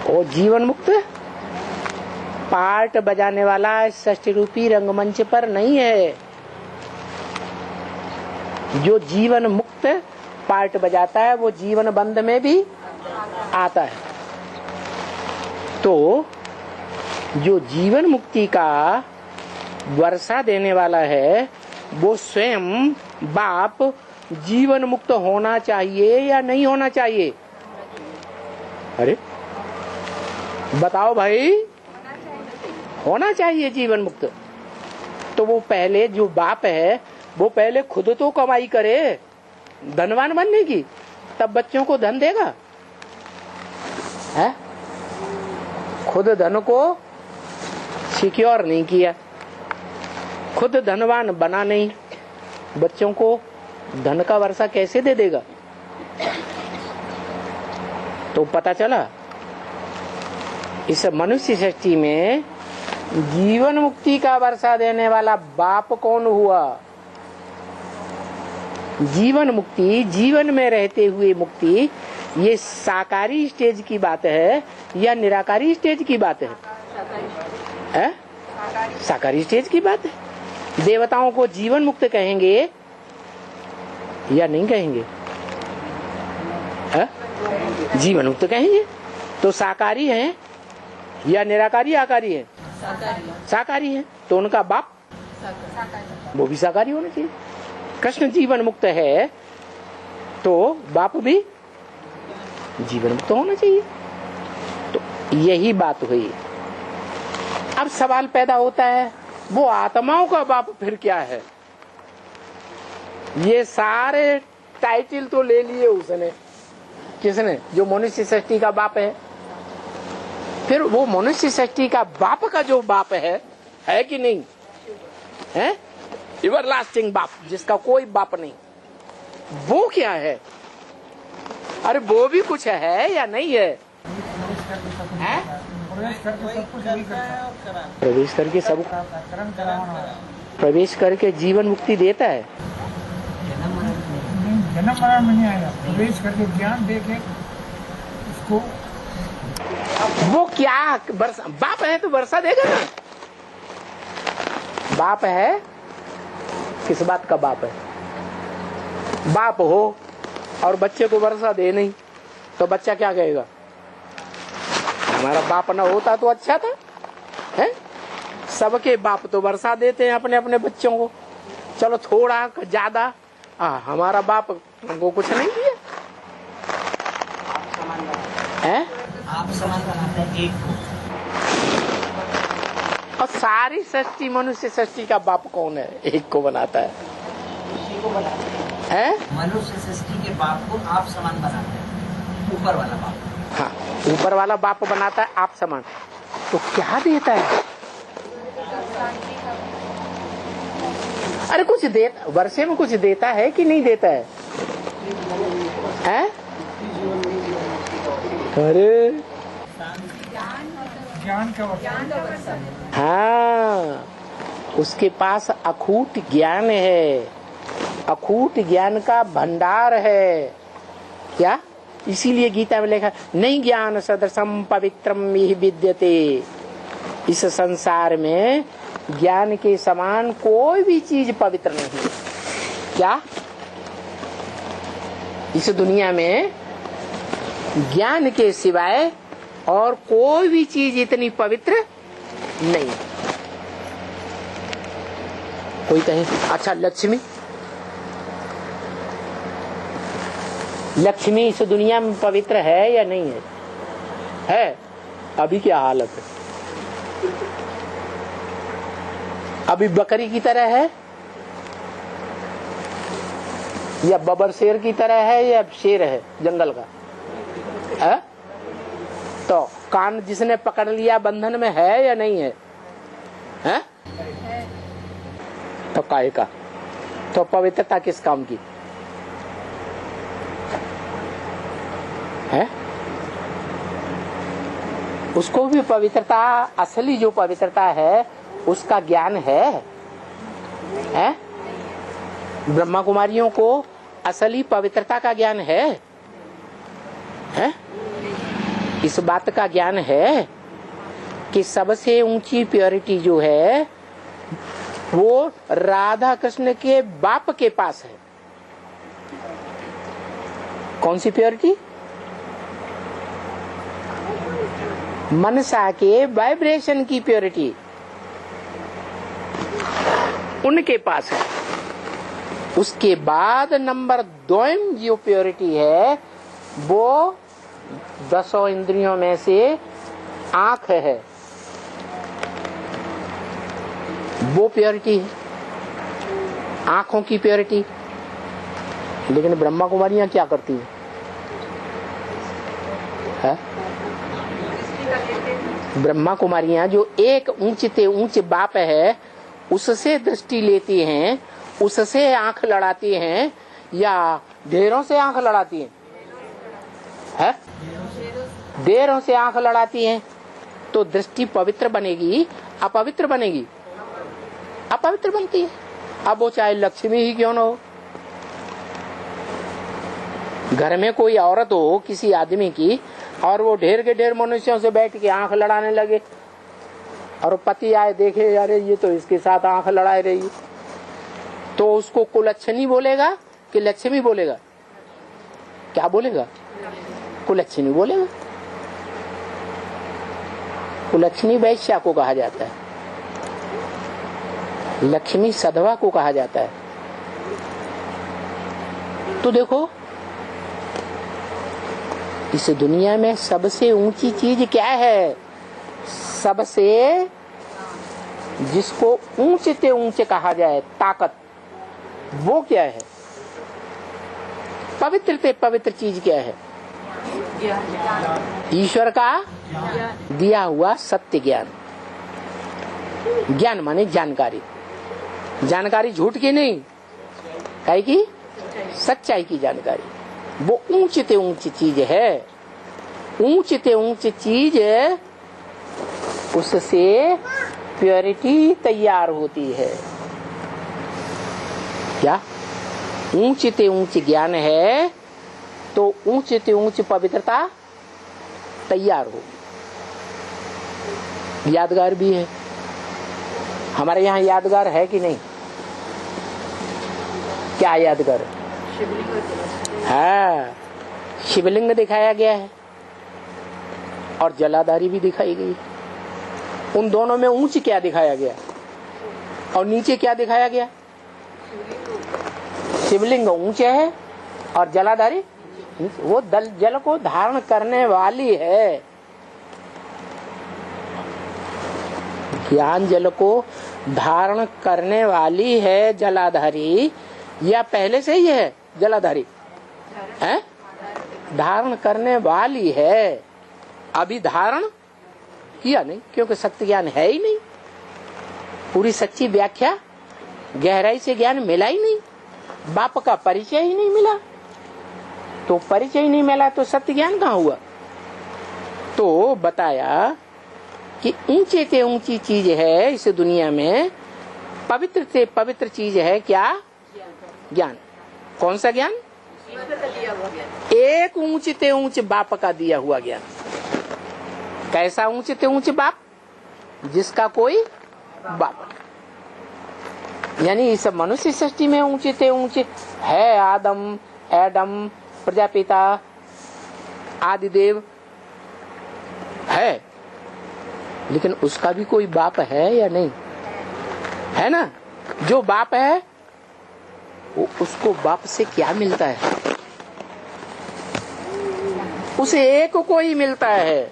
वो जीवन मुक्त पार्ट बजाने वाला षष्ठी रूपी रंगमंच पर नहीं है। जो जीवन मुक्त पार्ट बजाता है वो जीवन बंद में भी आता है। तो जो जीवन मुक्ति का वर्षा देने वाला है, वो स्वयं बाप जीवन मुक्त होना चाहिए या नहीं होना चाहिए? अरे बताओ भाई, होना चाहिए जीवन मुक्त। तो वो पहले जो बाप है, वो पहले खुद तो कमाई करे धनवान बनने की, तब बच्चों को धन देगा। है? खुद धन को सिक्योर नहीं किया, खुद धनवान बना नहीं, बच्चों को धन का वर्षा कैसे दे देगा? तो पता चला इस मनुष्य सृष्टि में जीवन मुक्ति का वर्षा देने वाला बाप कौन हुआ? जीवन मुक्ति, जीवन में रहते हुए मुक्ति, ये साकारी स्टेज की बात है या निराकारी स्टेज की बात है? साकारी स्टेज की बात है। देवताओं को जीवन मुक्त कहेंगे या नहीं कहेंगे? जीवन मुक्त कहेंगे। तो साकारी है या निराकारी आकारी है? साकारी है। तो उनका बाप वो भी साकारी होना चाहिए। कृष्ण जीवन मुक्त है तो बाप भी जीवन मुक्त होना चाहिए। तो यही बात हुई। अब सवाल पैदा होता है, वो आत्माओं का बाप फिर क्या है? ये सारे टाइटल तो ले लिए उसने, किसने? जो मनुष्य सृष्टि का बाप है। फिर वो मनुष्य सृष्टि का बाप का जो बाप है कि नहीं है? एवरलास्टिंग बाप, जिसका कोई बाप नहीं, वो क्या है? अरे वो भी कुछ है या नहीं है? प्रवेश करके सब प्रवेश करके जीवन मुक्ति देता है।
जन्म मरण में नहीं आएगा, प्रवेश करके ज्ञान देके उसको।
वो क्या वर्षा? बाप है तो वर्षा देगा ना। बाप है, किस बात का बाप है? बाप हो और बच्चे को वर्षा दे नहीं, तो बच्चा क्या कहेगा? हमारा बाप ना होता तो अच्छा था। है? सबके बाप तो वर्षा देते हैं अपने अपने बच्चों को, चलो थोड़ा ज्यादा, हमारा बाप हमको कुछ नहीं दिया। आप समान बनाते हैं एक को। और सारी सृष्टि, मनुष्य सृष्टि का बाप कौन है? एक को बनाता है,
मनुष्य सृष्टि के बाप को आप समान बनाते हैं, ऊपर वाला बाप।
हाँ, ऊपर वाला बाप बनाता है आप समान। तो क्या देता है? अरे कुछ देता, वर्षे में कुछ देता है कि नहीं देता है? हैं? अरे
ज्ञान का वर्षा।
हाँ, उसके पास अखूट ज्ञान है, अखूट ज्ञान का भंडार है। क्या? इसीलिए गीता में लिखा, नहीं ज्ञान सदृशम पवित्रम यही विद्यते। इस संसार में ज्ञान के समान कोई भी चीज पवित्र नहीं है। क्या? इस दुनिया में ज्ञान के सिवाय और कोई भी चीज इतनी पवित्र नहीं। कोई कहे अच्छा लक्ष्मी, लक्ष्मी इस दुनिया में पवित्र है या नहीं है? है? अभी क्या हालत है? अभी बकरी की तरह है या बबर शेर की तरह है या शेर है जंगल का? है? तो कान जिसने पकड़ लिया बंधन में है या नहीं है? है? तो काहे का? तो पवित्रता किस काम की है? उसको भी पवित्रता, असली जो पवित्रता है उसका ज्ञान है? है? ब्रह्मा कुमारियों को असली पवित्रता का ज्ञान है? है? इस बात का ज्ञान है कि सबसे ऊंची प्योरिटी जो है वो राधा कृष्ण के बाप के पास है। कौन सी प्योरिटी? मनसा के वाइब्रेशन की प्योरिटी उनके पास है। उसके बाद नंबर 2 जो प्योरिटी है वो 10 इंद्रियों में से आंख है, वो प्योरिटी है, आंखों की प्योरिटी। लेकिन ब्रह्मा कुमारियां क्या करती है? ब्रह्मा कुमारियां जो एक ऊंचे ऊंचे बाप है उससे दृष्टि लेती हैं, उससे आंख लड़ाती हैं या ढेरों से आंख लड़ाती हैं? है? ढेरों से आंख लड़ाती हैं तो दृष्टि पवित्र बनेगी अपवित्र बनेगी? अपवित्र बनती है। अब वो चाहे लक्ष्मी ही क्यों ना हो। घर में कोई औरत हो किसी आदमी की और वो ढेर के ढेर मनुष्यों से बैठ के आंख लड़ाने लगे और पति आए देखे अरे ये तो इसके साथ आंख लड़ाए रही, तो उसको कुलच्छनी बोलेगा कि लक्ष्मी बोलेगा? क्या बोलेगा? कुलच्छनी बोलेगा। कुलच्छनी वैश्या को कहा जाता है, लक्ष्मी सधवा को कहा जाता है। तो देखो इस दुनिया में सबसे ऊंची चीज क्या है? सबसे जिसको ऊंचे से ऊंचे कहा जाए ताकत, वो क्या है? पवित्र से पवित्र चीज क्या है? ईश्वर का दिया हुआ सत्य ज्ञान। ज्ञान माने जानकारी, जानकारी झूठ की नहीं, काहे की? सच्चाई की जानकारी। वो ऊंची से ऊंची चीज है। ऊंची से ऊंची चीज उससे प्योरिटी तैयार होती है। क्या? ऊंची से ऊंची ज्ञान है तो ऊंची से ऊंची पवित्रता तैयार हो। यादगार भी है हमारे यहाँ। यादगार है कि नहीं? क्या यादगार है? शिवलिंग दिखाया गया है और जलाधारी भी दिखाई गई। उन दोनों में ऊंच क्या दिखाया गया और नीचे क्या दिखाया गया? शिवलिंग ऊंचे है और जलाधारी वो जल को धारण करने वाली है। ज्ञान जल को धारण करने वाली है जलाधारी, या पहले से ही है जलाधारी है? धारण करने वाली है, अभी धारण किया नहीं, क्योंकि सत्य ज्ञान है ही नहीं। पूरी सच्ची व्याख्या गहराई से ज्ञान मिला ही नहीं, बाप का परिचय ही नहीं मिला। तो परिचय नहीं मिला तो सत्य ज्ञान कहाँ हुआ? तो बताया कि ऊंचे से ऊंची चीज है इस दुनिया में, पवित्र से पवित्र चीज है क्या? ज्ञान। कौन सा ज्ञान? एक ऊंचे से ऊंचे बाप का दिया हुआ ज्ञान। कैसा ऊंचे से ऊंचे बाप? जिसका कोई बाप, यानी इस मनुष्य सृष्टि में ऊंचे से ऊंचे है आदम, एडम, प्रजापिता, आदिदेव है, लेकिन उसका भी कोई बाप है या नहीं? है ना? जो बाप है वो उसको बाप से क्या मिलता है? उसे एक को ही मिलता है?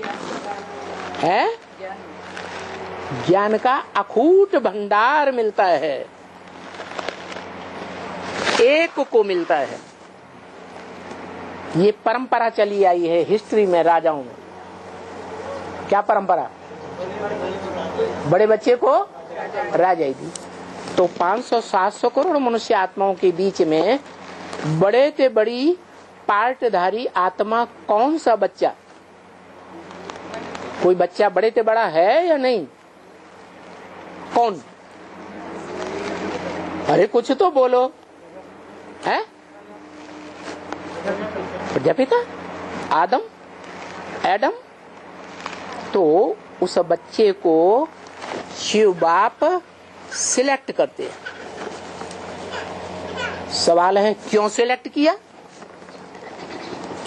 ज्ञान का अखूट भंडार मिलता है, एक को मिलता है। ये परंपरा चली आई है हिस्ट्री में, राजाओं में। क्या परंपरा? बड़े बच्चे को राजाई दी। तो 500-700 करोड़ मनुष्य आत्माओं के बीच में बड़े से बड़ी पार्टधारी आत्मा कौन सा बच्चा? कोई बच्चा बड़े से बड़ा है या नहीं? कौन? अरे कुछ तो बोलो। है? प्रजापिता, आदम, एडम। तो उस बच्चे को शिव बाप सिलेक्ट करते हैं। सवाल है क्यों सिलेक्ट किया?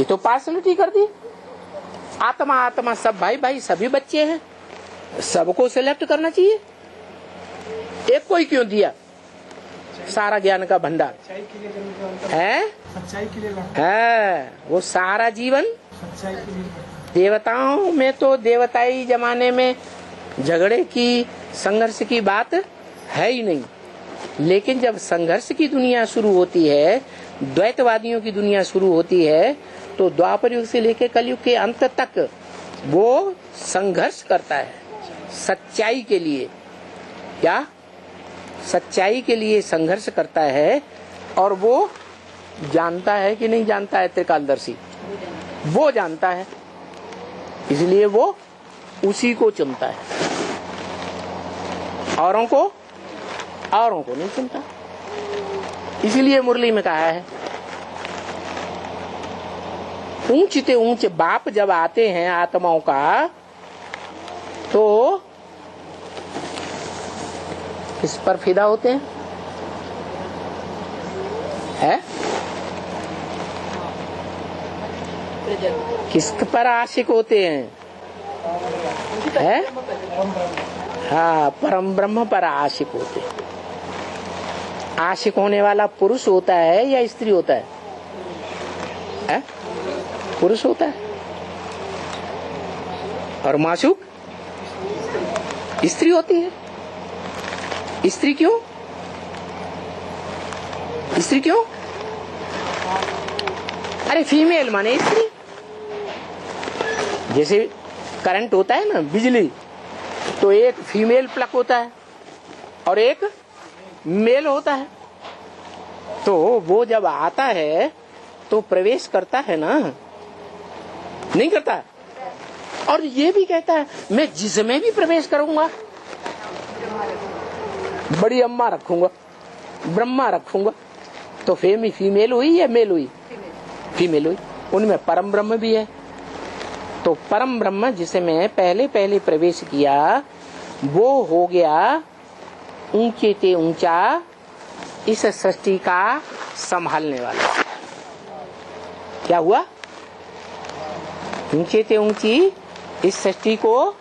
ये तो पार्सलिटी कर दी। आत्मा आत्मा सब भाई भाई सभी बच्चे हैं, सबको सिलेक्ट करना चाहिए। एक को ही क्यों दिया सारा ज्ञान का भंडार? है
सच्चाई के लिए
है वो सारा जीवन।
सच्चाई के लिए
देवताओं में तो देवताई जमाने में झगड़े की, संघर्ष की बात है ही नहीं। लेकिन जब संघर्ष की दुनिया शुरू होती है, द्वैतवादियों की दुनिया शुरू होती है, तो द्वापर युग से लेकर कलयुग के अंत तक वो संघर्ष करता है सच्चाई के लिए। क्या? सच्चाई के लिए संघर्ष करता है। और वो जानता है कि नहीं जानता है? त्रिकालदर्शी वो जानता है, इसलिए वो उसी को चुनता है, औरों को नहीं चुनता। इसलिए मुरली में कहा है ऊंचे से ऊंचे बाप जब आते हैं आत्माओं का, तो किस पर फिदा होते हैं? है? किस पर आशिक होते हैं? है? हाँ, परम ब्रह्म पर आशिक होते हैं। आशिक होने वाला पुरुष होता है या स्त्री होता है? है? पुरुष होता है। और माशूक स्त्री होती है। स्त्री क्यों? स्त्री क्यों? अरे फीमेल माने स्त्री। जैसे करंट होता है ना, बिजली, तो एक फीमेल प्लग होता है और एक मेल होता है। तो वो जब आता है तो प्रवेश करता है ना, नहीं करता? और ये भी कहता है मैं जिसमें भी प्रवेश करूंगा, बड़ी अम्मा रखूंगा, ब्रह्मा रखूंगा। तो फीमेल हुई या मेल हुई? फीमेल हुई। उनमें परम ब्रह्म भी है। तो परम ब्रह्म जिसमें पहले प्रवेश किया, वो हो गया ऊंचे से ऊंचा इस सृष्टि का संभालने वाला। क्या हुआ? ऊंचे से ऊंची इस सृष्टि को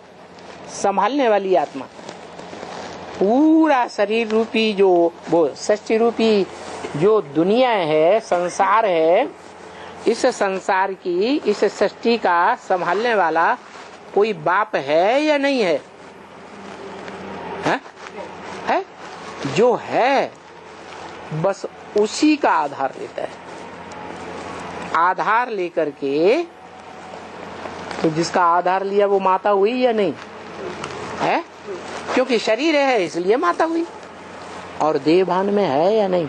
संभालने वाली आत्मा। पूरा शरीर रूपी जो वो सृष्टि रूपी जो दुनिया है, संसार है, इस संसार की, इस सृष्टि का संभालने वाला कोई बाप है या नहीं है? है जो है बस उसी का आधार लेता है। आधार लेकर के तो जिसका आधार लिया वो माता हुई या नहीं है? क्योंकि शरीर है इसलिए माता हुई, और देह भान में है या नहीं?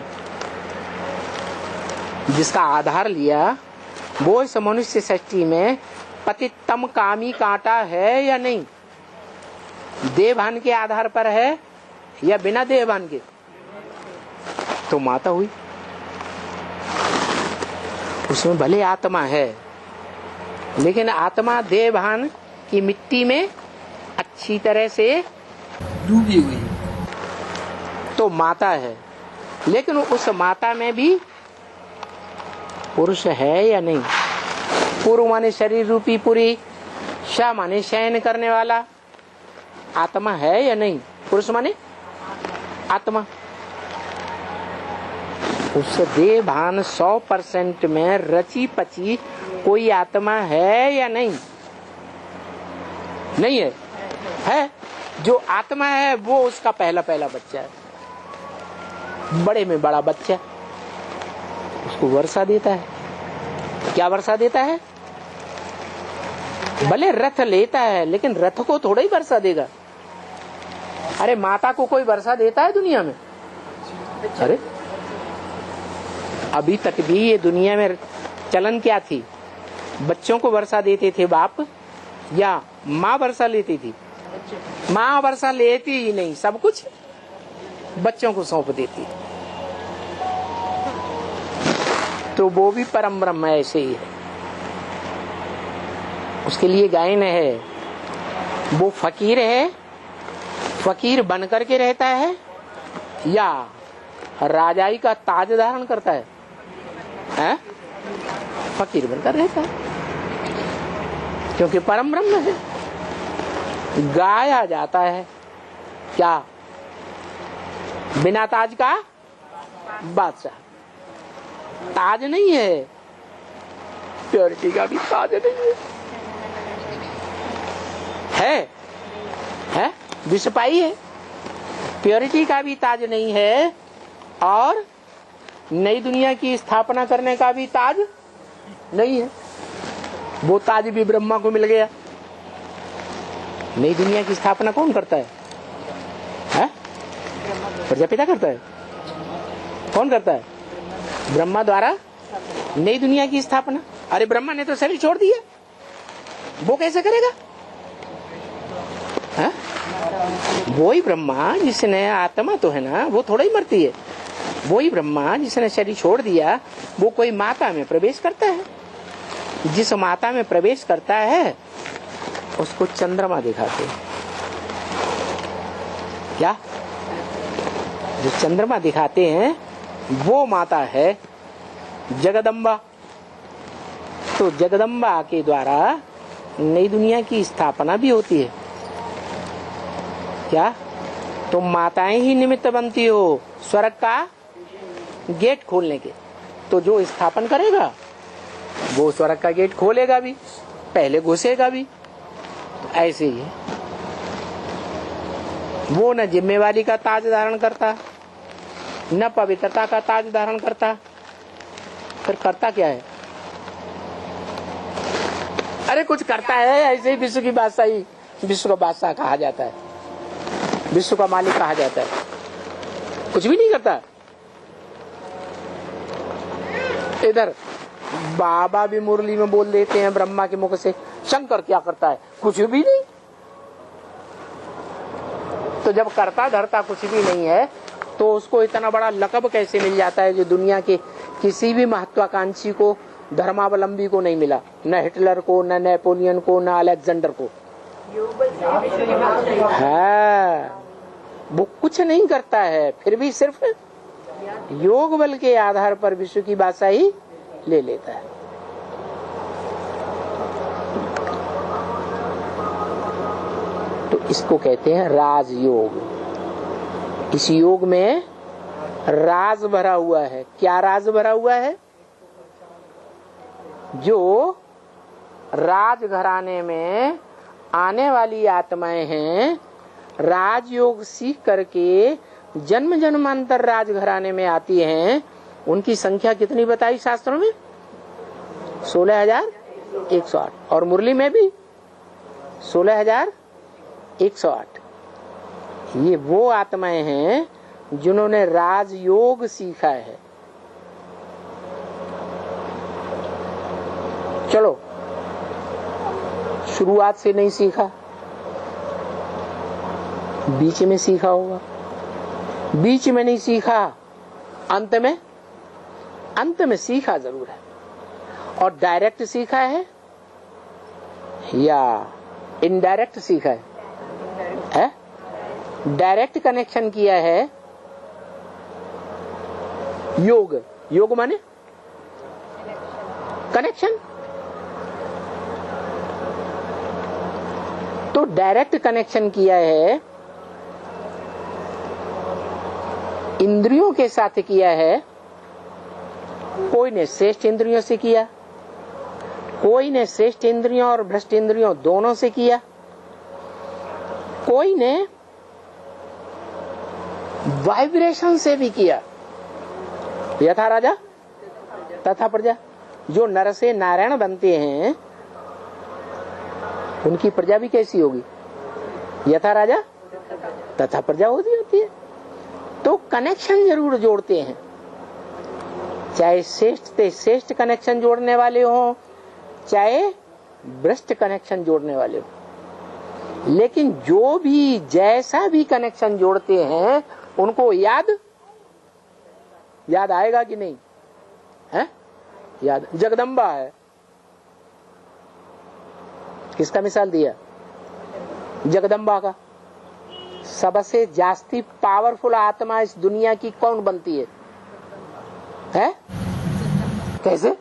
जिसका आधार लिया वो इस मनुष्य सृष्टि में पतितम कामी कांटा है या नहीं? देह भान के आधार पर है या बिना देह भान के? तो माता हुई। उसमें भले आत्मा है लेकिन आत्मा देह भान की मिट्टी में अच्छी तरह से
डूबी हुई है।
तो माता है, लेकिन उस माता में भी पुरुष है या नहीं? पुरु माने शरीर रूपी पुरी, शा माने शयन करने वाला, आत्मा है या नहीं? पुरुष माने आत्मा। उस देह भान 100% में रची पची कोई आत्मा है या नहीं? नहीं है। है जो आत्मा है वो उसका पहला बच्चा है, बड़े में बड़ा बच्चा, उसको वर्षा देता है। क्या वर्षा देता है? भले रथ लेता है लेकिन रथ को थोड़ा ही वर्षा देगा। अरे माता को कोई वर्षा देता है दुनिया में? अरे अभी तक भी ये दुनिया में चलन क्या थी? बच्चों को वर्षा देते थे बाप या माँ वर्षा लेती थी? माँ वर्षा लेती ही नहीं, सब कुछ बच्चों को सौंप देती। तो वो भी परम ब्रह्म ऐसे ही है। उसके लिए गायन है, वो फकीर है, फकीर बन करके रहता है या राजाई का ताज धारण करता है? फकीर बनकर रहता है, क्योंकि परम ब्रह्म है। गाया जाता है क्या? बिना ताज का बादशाह। ताज नहीं है, प्योरिटी का भी ताज नहीं है विषपाई है, प्योरिटी का भी ताज नहीं है, और नई दुनिया की स्थापना करने का भी ताज नहीं है। वो ताज भी ब्रह्मा को मिल गया। नई दुनिया की स्थापना कौन करता है? प्रजापिता करता है। कौन करता है? ब्रह्मा द्वारा नई दुनिया की स्थापना। अरे ब्रह्मा ने तो शरीर छोड़ दिया, वो कैसे करेगा? वो ही ब्रह्मा जिसने, आत्मा तो है ना, वो थोड़ा ही मरती है। वो ही ब्रह्मा जिसने शरीर छोड़ दिया वो कोई माता में प्रवेश करता है। जिस माता में प्रवेश करता है उसको चंद्रमा दिखाते हैं। क्या? जो चंद्रमा दिखाते हैं वो माता है जगदम्बा। तो जगदम्बा के द्वारा नई दुनिया की स्थापना भी होती है। क्या? तो माताएं ही निमित्त बनती हो स्वर्ग का गेट खोलने के। तो जो स्थापन करेगा वो स्वर्ग का गेट खोलेगा भी, पहले घुसेगा भी। तो ऐसे ही है। वो न जिम्मेवारी का ताज धारण करता, न पवित्रता का ताज धारण करता, फिर करता क्या है? अरे कुछ करता है, ऐसे ही विश्व की बादशाही, विश्व का बादशाह कहा जाता है, विश्व का मालिक कहा जाता है। कुछ भी नहीं करता। इधर बाबा भी मुरली में बोल देते हैं ब्रह्मा के मुख से, शंकर क्या करता है? कुछ भी नहीं। तो जब करता धरता कुछ भी नहीं है तो उसको इतना बड़ा लकब कैसे मिल जाता है जो दुनिया के किसी भी महत्वाकांक्षी को, धर्मावलंबी को नहीं मिला? न हिटलर को, न नेपोलियन को, न अलेक्जेंडर को। है वो कुछ नहीं करता है, फिर भी सिर्फ योग बल के आधार पर विश्व की बादशाही ले लेता है। तो इसको कहते हैं राजयोग। इस योग में राज भरा हुआ है। क्या राज भरा हुआ है? जो राजघराने में आने वाली आत्माएं हैं राजयोग सीख करके जन्म जन्मांतर राजघराने में आती हैं, उनकी संख्या कितनी बताई शास्त्रों में? 16,108। और मुरली में भी 16,108। ये वो आत्माएं हैं जिन्होंने राजयोग सीखा है। चलो, शुरुआत से नहीं सीखा, बीच में सीखा होगा, बीच में नहीं सीखा, अंत में सीखा जरूर है। और डायरेक्ट सीखा है या इनडायरेक्ट सीखा है? डायरेक्ट कनेक्शन किया है। योग माने कनेक्शन। तो डायरेक्ट कनेक्शन किया है, इंद्रियों के साथ किया है। कोई ने श्रेष्ठ इंद्रियों से किया, कोई ने श्रेष्ठ इंद्रियों और भ्रष्ट इंद्रियों दोनों से किया, कोई ने वाइब्रेशन से भी किया। यथा राजा तथा प्रजा। जो नर से नारायण बनते हैं उनकी प्रजा भी कैसी होगी? यथा राजा तथा प्रजा होती है। तो कनेक्शन जरूर जोड़ते हैं, चाहे श्रेष्ठ से श्रेष्ठ कनेक्शन जोड़ने वाले हो, चाहे भ्रष्ट कनेक्शन जोड़ने वाले हो, लेकिन जो भी जैसा भी कनेक्शन जोड़ते हैं उनको याद आएगा कि नहीं है? याद। जगदम्बा है, किसका मिसाल दिया? जगदम्बा का। सबसे जास्ती पावरफुल आत्मा इस दुनिया की कौन बनती है? कैसे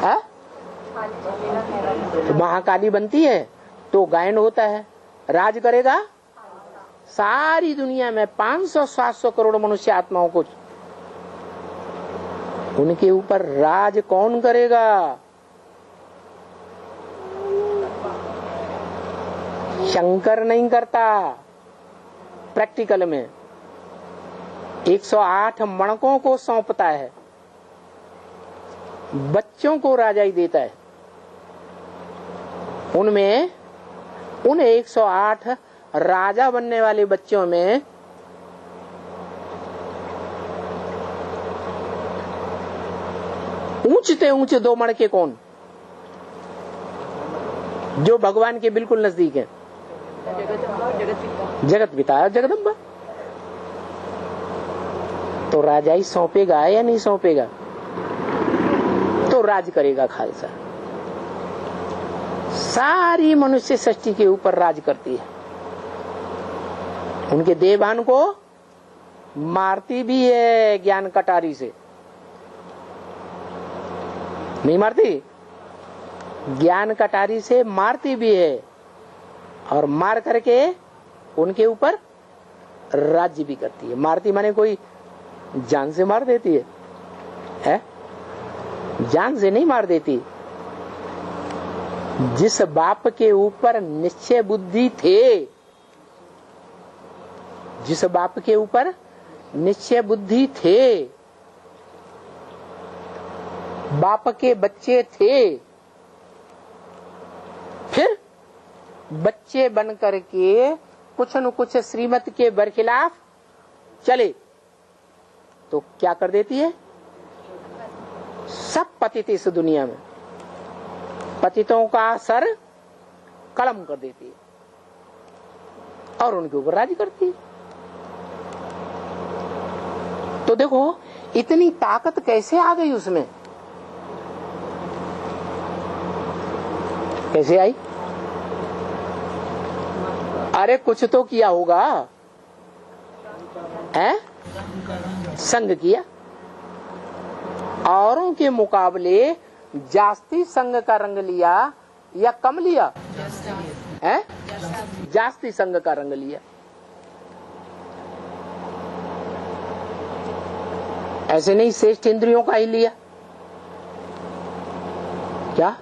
है? महाकाली बनती है तो गायन होता है, राज करेगा सारी दुनिया में 500-700 करोड़ मनुष्य आत्माओं को। उनके ऊपर राज कौन करेगा? शंकर नहीं करता। प्रैक्टिकल में 108 मणकों को सौंपता है, बच्चों को राजाई देता है। उनमें उन 108 राजा बनने वाले बच्चों में ऊंचते ऊंचे 2 मणके कौन? जो भगवान के बिल्कुल नजदीक है। जगत पिता जगदम्बा। तो राजाई सौंपेगा या नहीं सौंपेगा? तो राज करेगा खालसा। सारी मनुष्य सृष्टि के ऊपर राज करती है। उनके देवान को मारती भी है ज्ञान कटारी से, नहीं मारती? ज्ञान कटारी से मारती भी है, और मार करके उनके ऊपर राज्य भी करती है। मारती माने कोई जान से मार देती है? जान से नहीं मार देती। जिस बाप के ऊपर निश्चय बुद्धि थे, जिस बाप के ऊपर निश्चय बुद्धि थे, बाप के बच्चे थे, फिर बच्चे बन करके कुछ न कुछ श्रीमत के बरखिलाफ चले तो क्या कर देती है? सब पतित इस दुनिया में पतितों का सर कलम कर देती है और उनके ऊपर राज करती है। तो देखो इतनी ताकत कैसे आ गई उसमें? कैसे आई? अरे कुछ तो किया होगा, है? संग किया। औरों के मुकाबले जास्ती संग का रंग लिया या कम लिया? है? जास्ती संग का रंग लिया। ऐसे नहीं श्रेष्ठ इंद्रियों का ही लिया क्या?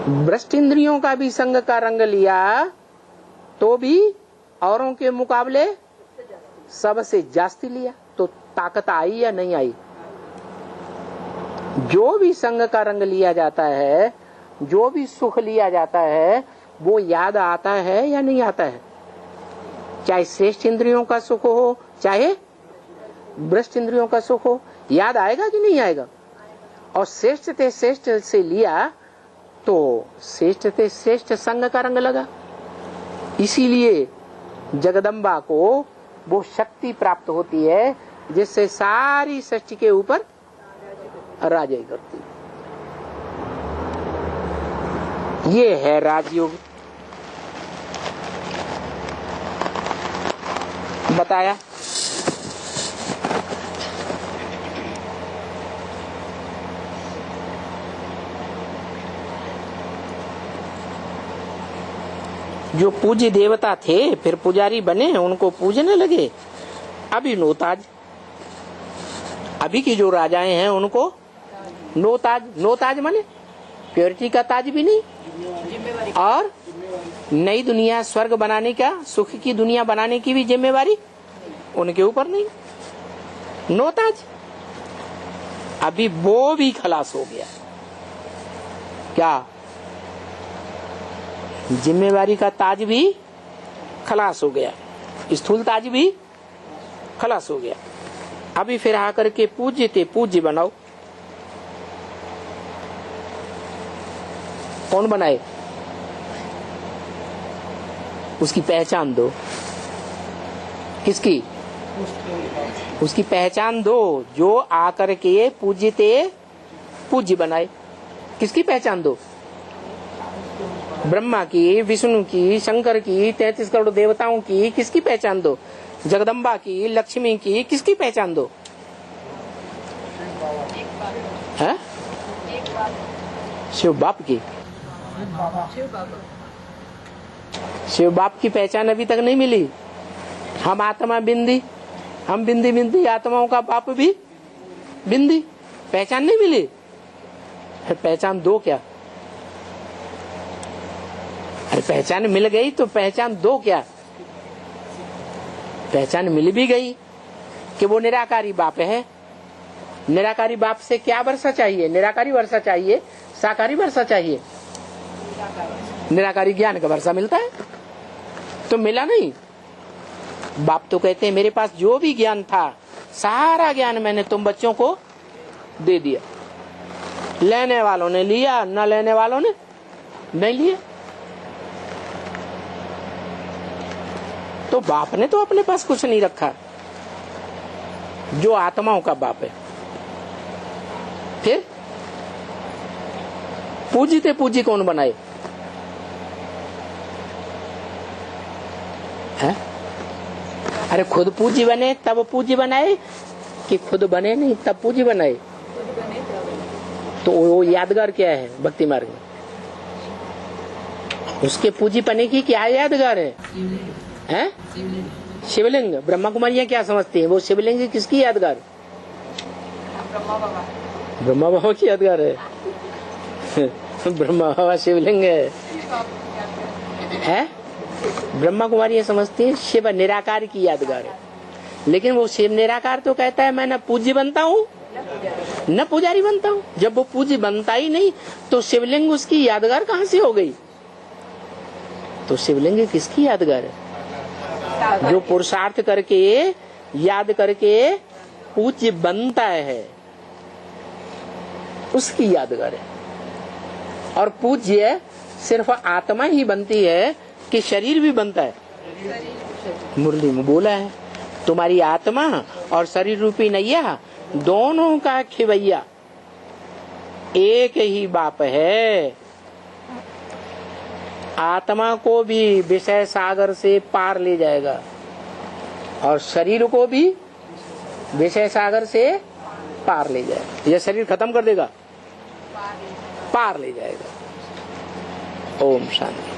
भ्रष्ट इंद्रियों का भी संग का रंग लिया तो भी औरों के मुकाबले सबसे जास्ती लिया, तो ताकत आई या नहीं आई? जो भी संग का रंग लिया जाता है, जो भी सुख लिया जाता है, वो याद आता है या नहीं आता है? चाहे श्रेष्ठ इंद्रियों का सुख हो, चाहे भ्रष्ट इंद्रियों का सुख हो, याद आएगा कि नहीं आएगा? और श्रेष्ठ ते श्रेष्ठ से लिया तो श्रेष्ठ ते श्रेष्ठ संग का रंग लगा। इसीलिए जगदम्बा को वो शक्ति प्राप्त होती है जिससे सारी सृष्टि के ऊपर राज्य करती है। ये है राजयोग। बताया। जो पूज्य देवता थे फिर पुजारी बने, उनको पूजने लगे। अभी नोताज, अभी की जो राजाएं हैं उनको नोताज, नोताज माने प्योरिटी का ताज भी नहीं, और नई दुनिया स्वर्ग बनाने का, सुख की दुनिया बनाने की भी जिम्मेवारी उनके ऊपर नहीं, नोताज। अभी वो भी खलास हो गया। क्या? जिम्मेवारी का ताज भी खलास हो गया, स्थूल ताज भी खलास हो गया। अभी फिर आकर के पूज्य थे पूज्य बनाओ। कौन बनाए? उसकी पहचान दो। किसकी? उसकी पहचान दो जो आकर के पूज्य थे पूज्य बनाए। किसकी पहचान दो? ब्रह्मा की, विष्णु की, शंकर की, 33 करोड़ देवताओं की। किसकी पहचान दो? जगदम्बा की, लक्ष्मी की। किसकी पहचान दो? है? शिव बाप की। शिव बाप की पहचान अभी तक नहीं मिली। हम आत्मा बिंदी, हम बिंदी बिंदी आत्माओं का बाप भी बिंदी। पहचान नहीं मिली, फिर पहचान दो क्या? अरे पहचान मिल गई तो पहचान दो क्या? पहचान मिल भी गई कि वो निराकारी बाप है। निराकारी बाप से क्या वर्षा चाहिए? निराकारी वर्षा चाहिए, साकारी वर्षा चाहिए। निराकारी ज्ञान का वर्षा मिलता है, तो मिला नहीं। बाप तो कहते हैं मेरे पास जो भी ज्ञान था सारा ज्ञान मैंने तुम बच्चों को दे दिया। लेने वालों ने लिया, न लेने वालों ने नहीं लिया। तो बाप ने तो अपने पास कुछ नहीं रखा, जो आत्माओं का बाप है। फिर पूजी थे पूजी कौन बनाए? है? अरे खुद पूजी बने तब पूजी बनाए कि खुद बने नहीं तब पूजी बनाए? तो वो यादगार क्या है भक्ति मार्ग में? उसके पूजी पने की क्या यादगार है? शिवलिंग। ब्रह्मा कुमारियां क्या समझती हैं? वो शिवलिंग किसकी यादगार? ब्रह्मा बाबा की यादगार है। ब्रह्मा बाबा शिवलिंग है। ब्रह्मा कुमारियां समझती हैं शिव निराकार की यादगार है। लेकिन वो शिव निराकार तो कहता है मैं न पूज्य बनता हूँ न पुजारी बनता हूँ। जब वो पूज्य बनता ही नहीं तो शिवलिंग उसकी यादगार कहाँ से हो गई? तो शिवलिंग किसकी यादगार है? जो पुरुषार्थ करके याद करके पूज्य बनता है उसकी यादगार है। और पूज्य सिर्फ आत्मा ही बनती है कि शरीर भी बनता है? मुरली में बोला है तुम्हारी आत्मा और शरीर रूपी नैया दोनों का खिवैया एक ही बाप है। आत्मा को भी विषय सागर से पार ले जाएगा और शरीर को भी विषय सागर से पार ले जाएगा। यह शरीर खत्म कर देगा, पार ले जाएगा। ओम शांति।